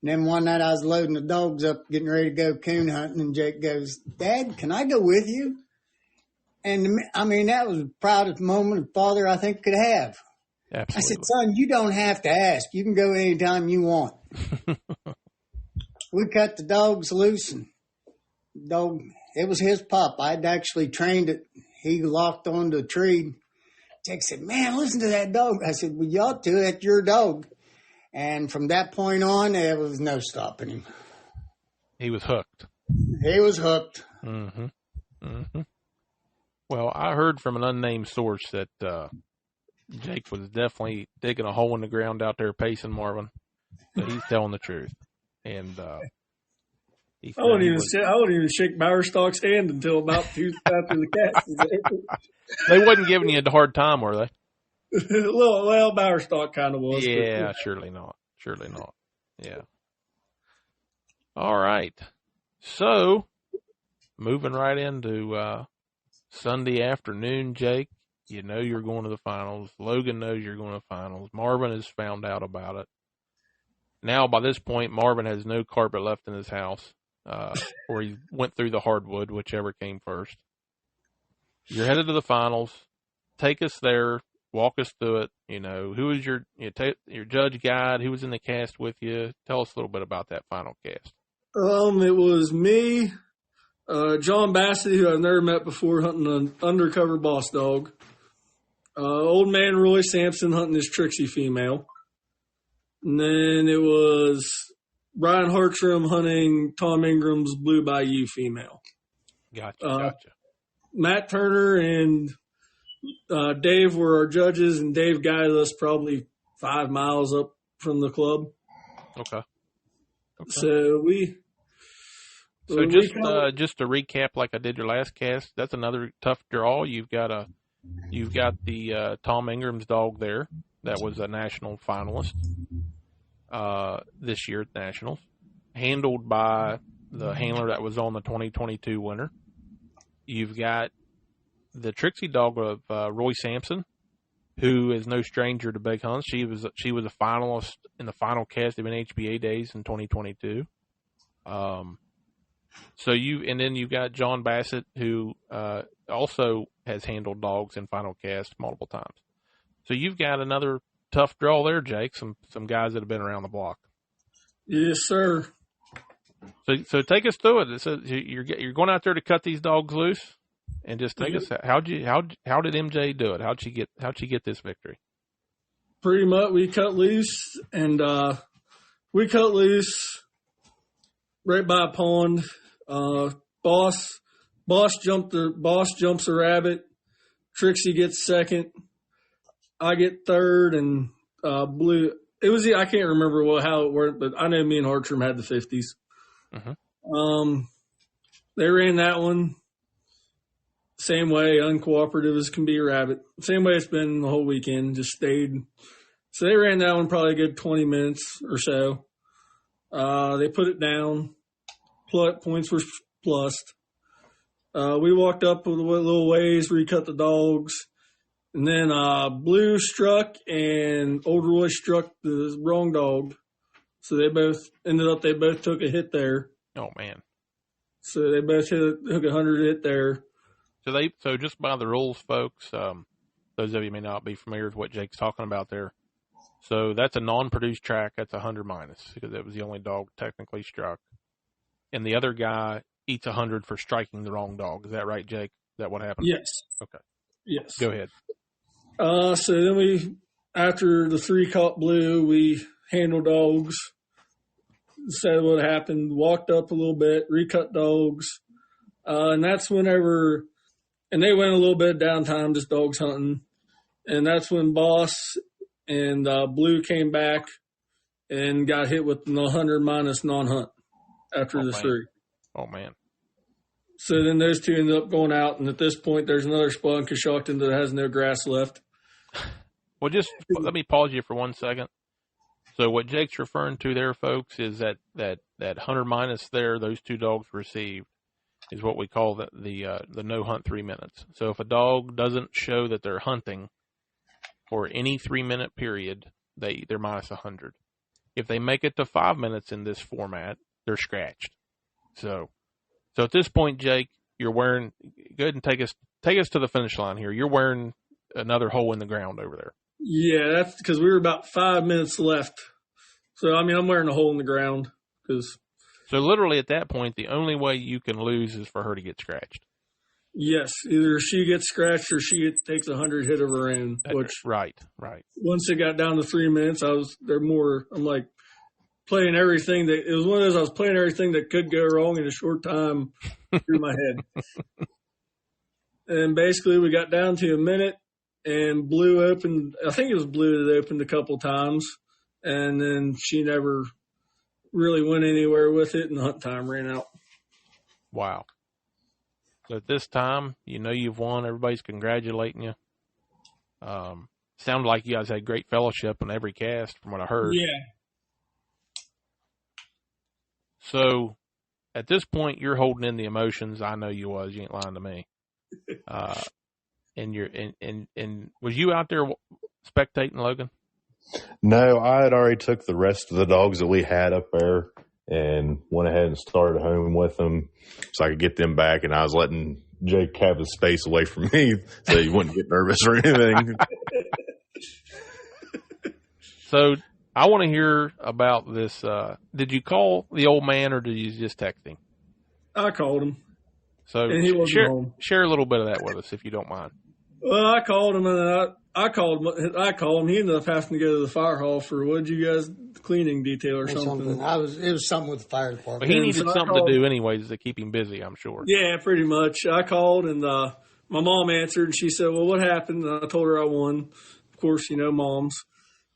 And then one night I was loading the dogs up, getting ready to go coon hunting, and Jake goes, "Dad, can I go with you?" And I mean, that was the proudest moment a father I think could have. Absolutely. I said, "Son, you don't have to ask. You can go anytime you want." We cut the dogs loose, and dog, it was his pup. I'd actually trained it. He locked onto a tree. Jake said, "Man, listen to that dog." I said, "Well, you ought to. That's your dog." And from that point on, there was no stopping him. He was hooked. He was hooked. Mm-hmm. Mm-hmm. Well, I heard from an unnamed source that Jake was definitely digging a hole in the ground out there pacing Marvin. So he's telling the truth. And he I wouldn't even shake Bowerstock's hand until about two after the cast. They wasn't giving you a hard time, were they? Well, Bowerstock kind of was. Yeah, surely not. Surely not. Yeah. All right. So, moving right into Sunday afternoon, Jake, you know you're going to the finals. Logan knows you're going to the finals. Marvin has found out about it. Now, by this point, Marvin has no carpet left in his house, or he went through the hardwood, whichever came first. You're headed to the finals. Take us there. Walk us through it. You know, who was your judge guide? Who was in the cast with you? Tell us a little bit about that final cast. It was me, John Bassett, who I've never met before, hunting an undercover boss dog. Old man Roy Sampson hunting his Trixie female. And then it was Brian Hartram hunting Tom Ingram's Blue Bayou female. Gotcha. Matt Turner and Dave were our judges, and Dave guided us probably 5 miles up from the club. Okay. So just to recap, like I did your last cast, that's another tough draw. You've got the Tom Ingram's dog there that was a national finalist this year at Nationals, handled by the handler that was on the 2022 winner. You've got the Trixie dog of Roy Sampson, who is no stranger to big hunts. She was a finalist in the final cast of NHBA days in 2022. Then you've got John Bassett, who also has handled dogs in final cast multiple times. So you've got another tough draw there, Jake. Some guys that have been around the block. Yes, sir. So take us through it. So you're going out there to cut these dogs loose, and just take us. How did MJ do it? How'd she get this victory? Pretty much, we cut loose, and right by a pond. Boss jumps a rabbit. Trixie gets second. I get third, and Blue. It was I can't remember how it worked, but I know me and Hartram had the 50s. Mm-hmm. They ran that one same way, uncooperative as can be a rabbit. Same way it's been the whole weekend. Just stayed. So they ran that one probably a good 20 minutes or so. They put it down. Points were plussed. We walked up a little ways, recut the dogs. And then Blue struck and Old Roy struck the wrong dog. So they both took a hit there. Oh, man. So they both took 100 hit there. So just by the rules, folks, those of you may not be familiar with what Jake's talking about there. So that's a non-produced track. That's 100 minus because it was the only dog technically struck. And the other guy eats 100 for striking the wrong dog. Is that right, Jake? Is that what happened? Yes. Okay. Yes. Go ahead. So then after the 3 caught blue, we handled dogs, said what happened, walked up a little bit, recut dogs. And that's whenever, and they went a little bit downtime, just dogs hunting. And that's when Boss and Blue came back and got hit with the 100 minus non-hunt after the 3. Oh, man. So then those 2 ended up going out, and at this point, there's another spot in Coshocton that has no grass left. Well, just let me pause you for 1 second. So what Jake's referring to there, folks, is that 100 minus there, those 2 dogs received, is what we call the no hunt 3 minutes. So if a dog doesn't show that they're hunting for any 3-minute period, they're minus 100. If they make it to 5 minutes in this format, they're scratched. So at this point, Jake, you're wearing. Go ahead and take us to the finish line here. You're wearing another hole in the ground over there. Yeah, that's because we were about 5 minutes left. So I mean, I'm wearing a hole in the ground because. So literally at that point, the only way you can lose is for her to get scratched. Yes, either she gets scratched or she takes 100 hit of her own. Which right. Once it got down to 3 minutes, I'm like playing everything that it was one of those. I was playing everything that could go wrong in a short time through my head. And basically, we got down to a minute, and Blue opened. I think it was Blue that opened a couple times, and then she never really went anywhere with it, and hunt time ran out. Wow. So at this time, you've won. Everybody's congratulating you. Sounded like you guys had great fellowship on every cast from what I heard. Yeah. So at this point, you're holding in the emotions. I know you was. You ain't lying to me. And was you out there spectating, Logan? No, I had already took the rest of the dogs that we had up there and went ahead and started home with them so I could get them back. And I was letting Jake have his space away from me so he wouldn't get nervous or anything. So I want to hear about this. Did you call the old man or did you just text him? I called him. So and he wasn't home. Share a little bit of that with us if you don't mind. Well, I called him and I called him. He ended up having to go to the fire hall for cleaning detail or something. It was something with the fire department. But he needed something to do anyways to keep him busy, I'm sure. Yeah, pretty much. I called and my mom answered and she said, "Well, what happened?" And I told her I won. Of course, moms.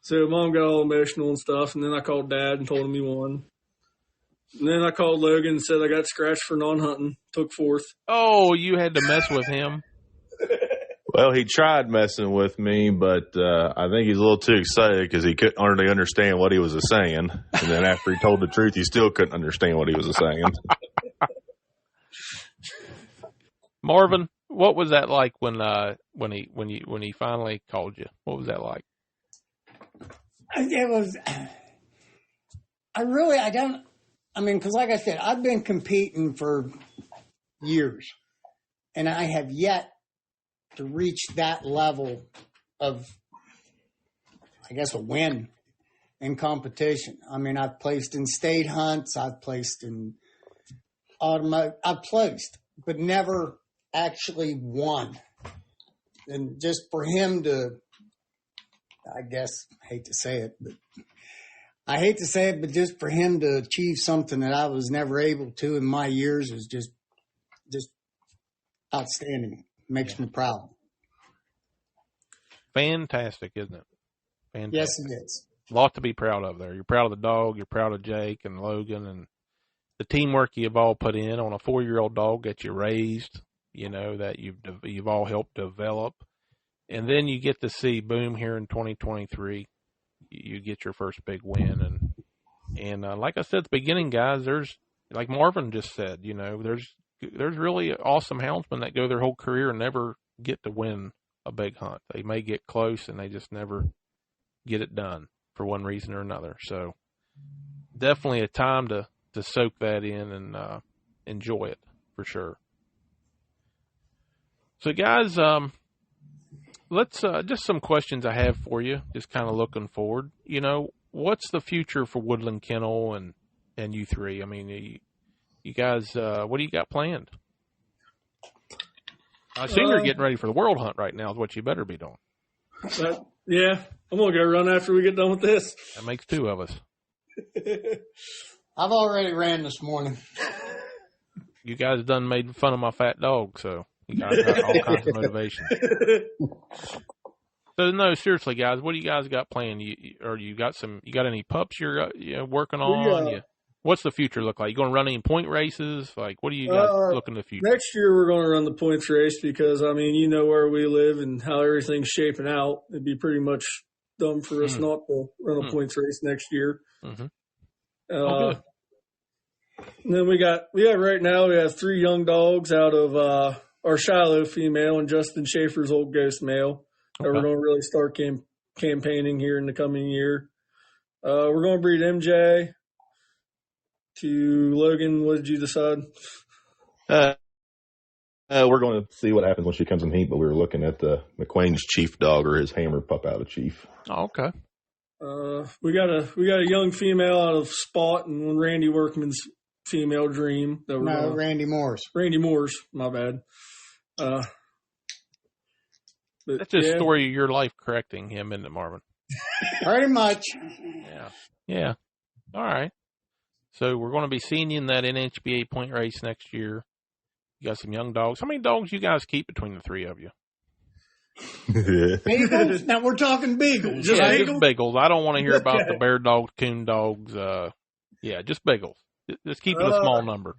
So Mom got all emotional and stuff, and then I called Dad and told him he won. And then I called Logan and said I got scratched for non-hunting, took 4th. Oh, you had to mess with him? Well, he tried messing with me, but I think he's a little too excited because he couldn't hardly understand what he was saying. And then after he told the truth, he still couldn't understand what he was saying. Marvin, what was that like when he finally called you? What was that like? It was. Because like I said, I've been competing for years, and I have yet to reach that level of, I guess, a win in competition. I mean, I've placed in state hunts, I've placed in I've placed, but never actually won. And just for him to, I guess, I hate to say it, but just for him to achieve something that I was never able to in my years is just outstanding. Makes me proud. Fantastic, isn't it? Fantastic. Yes, it is. A lot to be proud of there. You're proud of the dog. You're proud of Jake and Logan and the teamwork you've all put in on a 4-year-old dog that you raised, that you've all helped develop. And then you get to see, boom, here in 2023, you get your first big win. And like I said at the beginning, guys, there's, like Marvin just said, there's really awesome houndsmen that go their whole career and never get to win a big hunt. They may get close and they just never get it done for one reason or another. So definitely a time to soak that in and enjoy it for sure. So guys, let's just some questions I have for you, just kind of looking forward. What's the future for Woodland Kennel and you three? I mean, you guys, what do you got planned? I assume you're getting ready for the world hunt right now is what you better be doing. Yeah, I'm going to go run after we get done with this. That makes two of us. I've already ran this morning. You guys done made fun of my fat dog, so you guys got all kinds of motivation. So no, seriously, guys, what do you guys got planned? You got any pups you're working on? What's the future look like? You going to run any point races? Like, what do you guys looking to the future? Next year we're going to run the points race because, I mean, you know where we live and how everything's shaping out. It'd be pretty much dumb for us not to run a points race next year. Mm-hmm. And then we have 3 young dogs out of our Shiloh female and Justin Schaefer's old ghost male that we're going to really start campaigning here in the coming year. We're going to breed MJ to Logan. What did you decide? We're going to see what happens when she comes in heat, but we were looking at the McQuain's Chief dog or his hammer pup out of Chief. Oh, okay. We got a young female out of Spot and Randy Workman's female Dream. Randy Moore's. Randy Moore's, my bad. That's just a story of your life correcting him, isn't it, Marvin? Pretty much. Yeah. All right. So we're going to be seeing you in that NHBA point race next year. You got some young dogs. How many dogs you guys keep between the 3 of you? Beagles? Now we're talking beagles. Just beagles. I don't want to hear about the bear dogs, coon dogs. Just beagles. Just keep it a small number.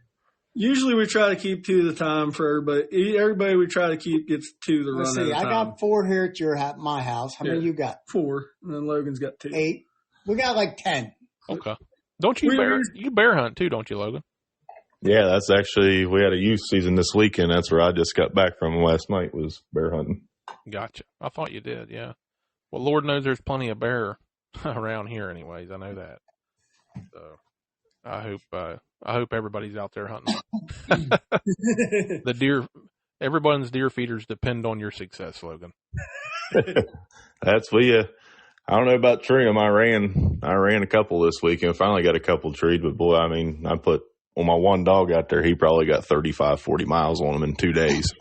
Usually we try to keep 2 at a time for everybody. Everybody we try to keep gets 2 to run at a time. I got 4 here at my house. How many you got? 4. And then Logan's got 2. 8. We got like 10. Okay. Don't you you bear hunt too, don't you, Logan? Yeah, that's actually, we had a youth season this weekend. That's where I just got back from last night, was bear hunting. Gotcha. I thought you did, yeah. Well, Lord knows there's plenty of bear around here anyways. I know that. So I hope everybody's out there hunting. Everyone's deer feeders depend on your success, Logan. I don't know about treeing them. I ran a couple this weekend. Finally got a couple treed, but boy, I mean, I put on my one dog out there. He probably got 35, 40 miles on him in 2 days.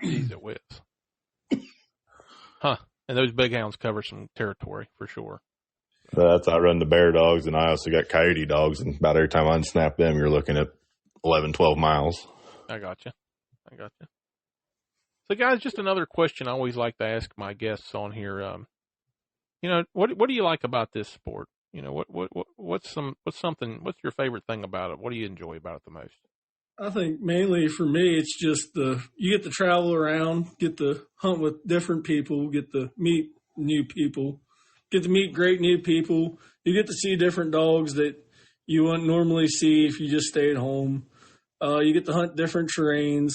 Jeez, it whiz. Huh. And those big hounds cover some territory for sure. That's I run the bear dogs, and I also got coyote dogs, and about every time I unsnap them, you're looking at 11, 12 miles. I got you. So, guys, just another question I always like to ask my guests on here. What do you like about this sport? What's your favorite thing about it? What do you enjoy about it the most? I think mainly for me, it's just you get to travel around, get to hunt with different people, get to meet new people, get to meet great new people. You get to see different dogs that you wouldn't normally see if you just stayed home. You get to hunt different terrains,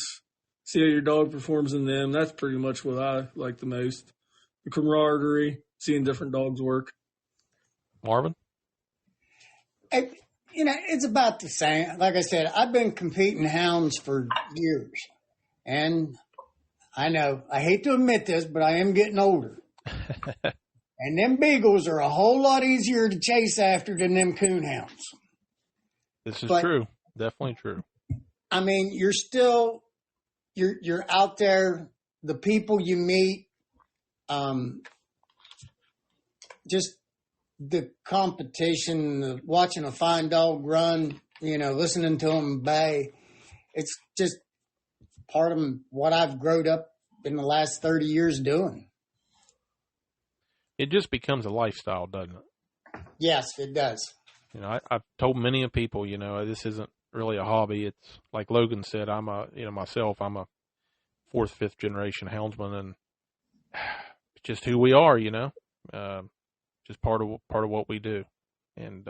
see how your dog performs in them. That's pretty much what I like the most. The camaraderie, seeing different dogs work. Marvin? It's about the same. Like I said, I've been competing hounds for years. And I know, I hate to admit this, but I am getting older. And them beagles are a whole lot easier to chase after than them coon hounds. This is true. Definitely true. I mean, you're out there, the people you meet, just the competition, watching a fine dog run, listening to them bay. It's just part of what I've grown up in the last 30 years doing. It just becomes a lifestyle, doesn't it? Yes, it does. I've told many of people, this isn't really a hobby. It's like Logan said, I'm a 4th, 5th generation houndsman, and it's just who we are, just part of what we do. And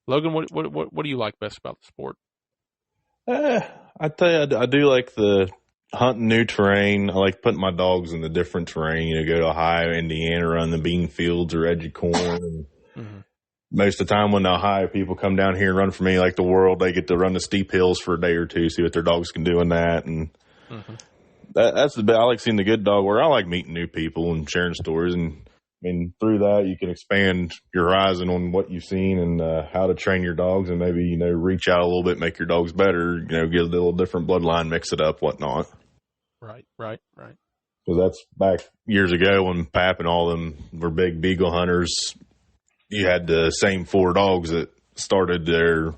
Logan, what do you like best about the sport? I tell you, I do like the hunting new terrain. I like putting my dogs in the different terrain. Go to Ohio, Indiana, run the bean fields or edge of corn. And most of the time when the Ohio people come down here and run for me like the world, they get to run the steep hills for a day or two, see what their dogs can do in that. And that's the best. I like seeing the good dog work. I like meeting new people and sharing stories. And I mean, through that, you can expand your horizon on what you've seen and how to train your dogs, and maybe, reach out a little bit, make your dogs better, get a little different bloodline, mix it up, whatnot. Right. Because that's back years ago when Pap and all them were big beagle hunters. You had the same 4 dogs that started their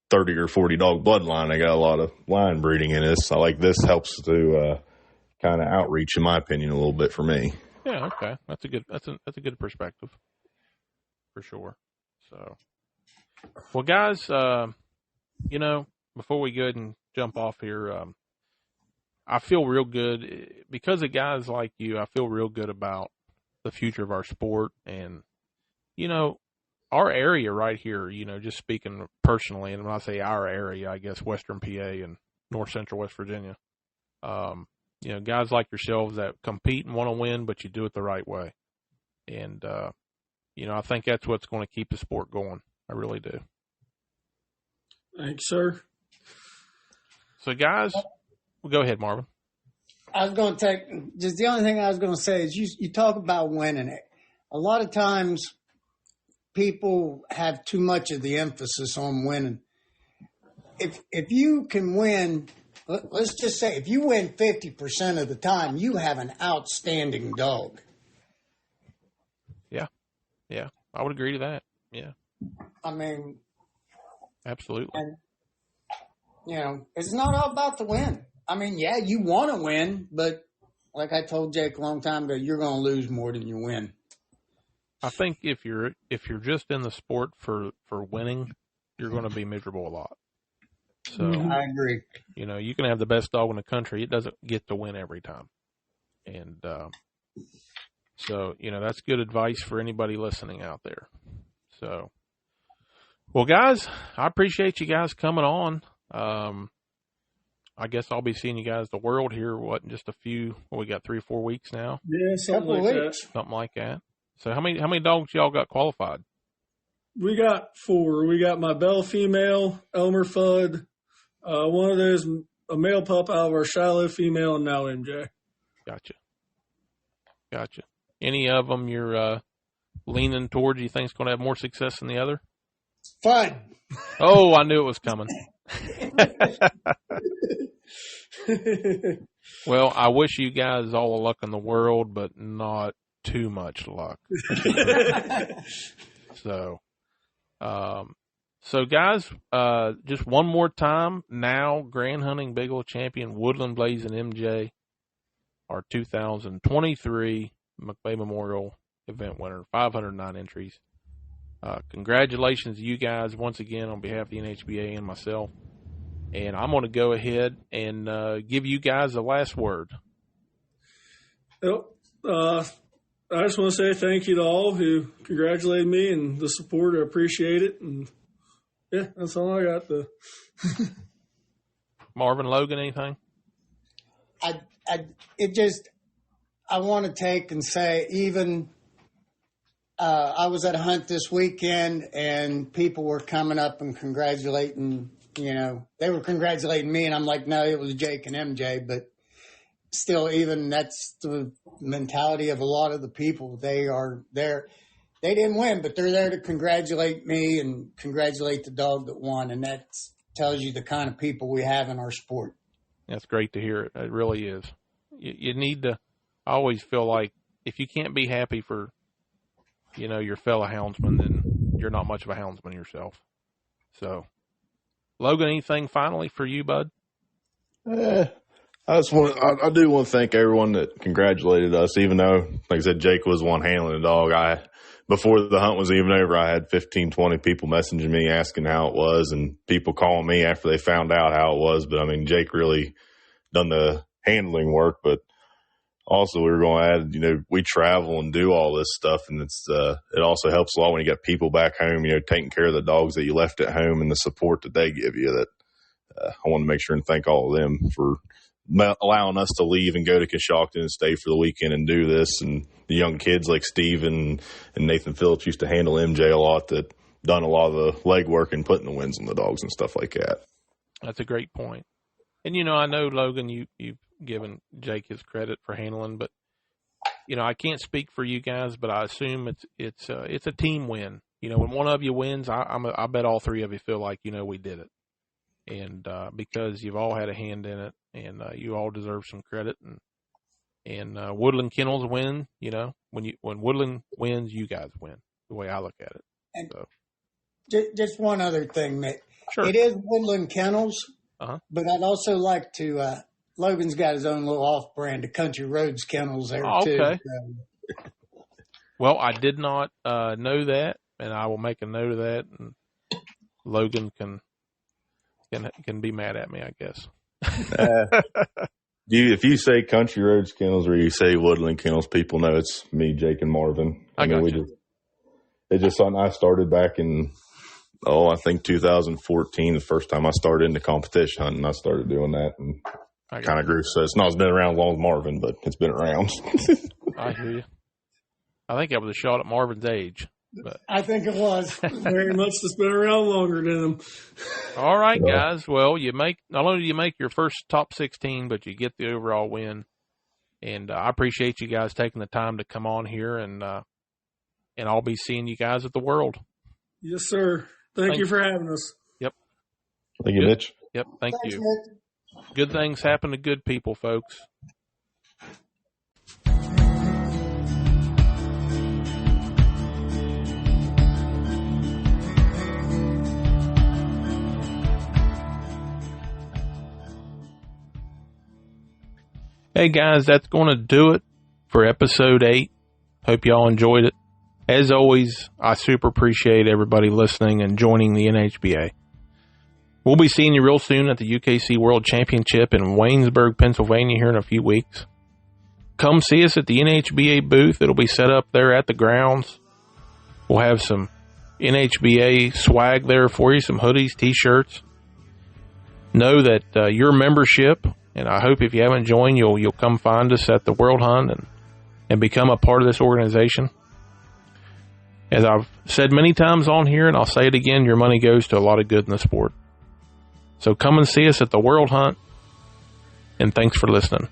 30 or 40 dog bloodline. They got a lot of line breeding in this. I like this helps to kind of outreach, in my opinion, a little bit for me. Yeah, okay, that's a good perspective for sure. So, well, guys, before we go ahead and jump off here, I feel real good because of guys like you. I feel real good about the future of our sport, and our area right here. Just speaking personally, and when I say our area, I guess Western PA and North Central West Virginia. Guys like yourselves that compete and want to win, but you do it the right way. And, I think that's what's going to keep the sport going. I really do. Thanks, sir. So, guys, go ahead, Marvin. I was going to take just the only thing I was going to say is you talk about winning it. A lot of times people have too much of the emphasis on winning. If you can win, let's just say if you win 50% of the time, you have an outstanding dog. Yeah, I would agree to that. Yeah. I mean, absolutely. And, it's not all about the win. I mean, yeah, you want to win, but like I told Jake a long time ago, you're going to lose more than you win. I think if you're just in the sport for winning, you're going to be miserable a lot. So I agree. You can have the best dog in the country. It doesn't get to win every time. And so, that's good advice for anybody listening out there. So, well, guys, I appreciate you guys coming on. I guess I'll be seeing you guys the world here, in just a few, we got 3 or 4 weeks now? Yeah, something like that. So how many dogs y'all got qualified? We got 4. We got my Bell female, Elmer Fudd. One of those, a male pup out of our Shiloh female, and now MJ. Gotcha. Any of them you're leaning towards you think's going to have more success than the other? Fun. Oh, I knew it was coming. Well, I wish you guys all the luck in the world, but not too much luck. So guys, just one more time. Now, Grand Hunting Bigelow Champion Woodland Blazing MJ, our 2023 Mcvay Memorial event winner, 509 entries. Congratulations to you guys once again on behalf of the NHBA and myself. And I'm going to go ahead and give you guys the last word. Yep. I just want to say thank you to all who congratulated me and the support. I appreciate it. And yeah, that's all I got. Marvin, Logan, anything? I want to take and say even I was at a hunt this weekend and people were coming up and congratulating, they were congratulating me and I'm like, no, it was Jake and MJ, but still even that's the mentality of a lot of the people. They are there. They didn't win, but they're there to congratulate me and congratulate the dog that won. And that tells you the kind of people we have in our sport. That's great to hear. It really is. You need to, I always feel like if you can't be happy for, your fellow houndsman, then you're not much of a houndsman yourself. So, Logan, anything finally for you, bud? I do want to thank everyone that congratulated us, even though, like I said, Jake was the one handling the dog. Before the hunt was even over, I had 15, 20 people messaging me asking how it was and people calling me after they found out how it was. But, Jake really done the handling work. But also we were going to add, we travel and do all this stuff. And it also helps a lot when you got people back home, taking care of the dogs that you left at home and the support that they give you. That I want to make sure and thank all of them for allowing us to leave and go to Coshocton and stay for the weekend and do this. And the young kids like Steve and Nathan Phillips used to handle MJ a lot, that done a lot of the legwork and putting the wins on the dogs and stuff like that. That's a great point. And, I know, Logan, you've given Jake his credit for handling, but, I can't speak for you guys, but I assume it's a team win. When one of you wins, I bet all 3 of you feel like, we did it. And because you've all had a hand in it, and you all deserve some credit. And And Woodland Kennels win. When Woodland wins, you guys win. The way I look at it. And so. Just one other thing, Mick. Sure. It is Woodland Kennels, but I'd also like to. Logan's got his own little off-brand of Country Roads Kennels there too. Okay. Well, I did not know that, and I will make a note of that. And Logan can be mad at me, I guess. If you say Country Roads Kennels or you say Woodland Kennels, people know it's me, Jake, and Marvin. I got you. It's just something I started back in, I think 2014, the first time I started into competition hunting. I started doing that and kind of grew. So it's been around as long as Marvin, but it's been around. I hear you. I think I was a shot at Marvin's age. But I think it was. Very much that's been around longer than him. All right, guys. Well, not only do you make your first top 16, but you get the overall win. And I appreciate you guys taking the time to come on here, and I'll be seeing you guys at the World. Yes, sir. Thank you for having us. Yep. Thank you, Mitch. Yep. Thanks, you. Nick. Good things happen to good people, folks. Hey guys, that's going to do it for episode 8. Hope y'all enjoyed it. As always, I super appreciate everybody listening and joining the NHBA. We'll be seeing you real soon at the UKC World Championship in Waynesburg, Pennsylvania here in a few weeks. Come see us at the NHBA booth. It'll be set up there at the grounds. We'll have some NHBA swag there for you, some hoodies, t-shirts. Know that your membership, and I hope if you haven't joined, you'll come find us at the World Hunt and become a part of this organization. As I've said many times on here, and I'll say it again, your money goes to a lot of good in the sport. So come and see us at the World Hunt, and thanks for listening.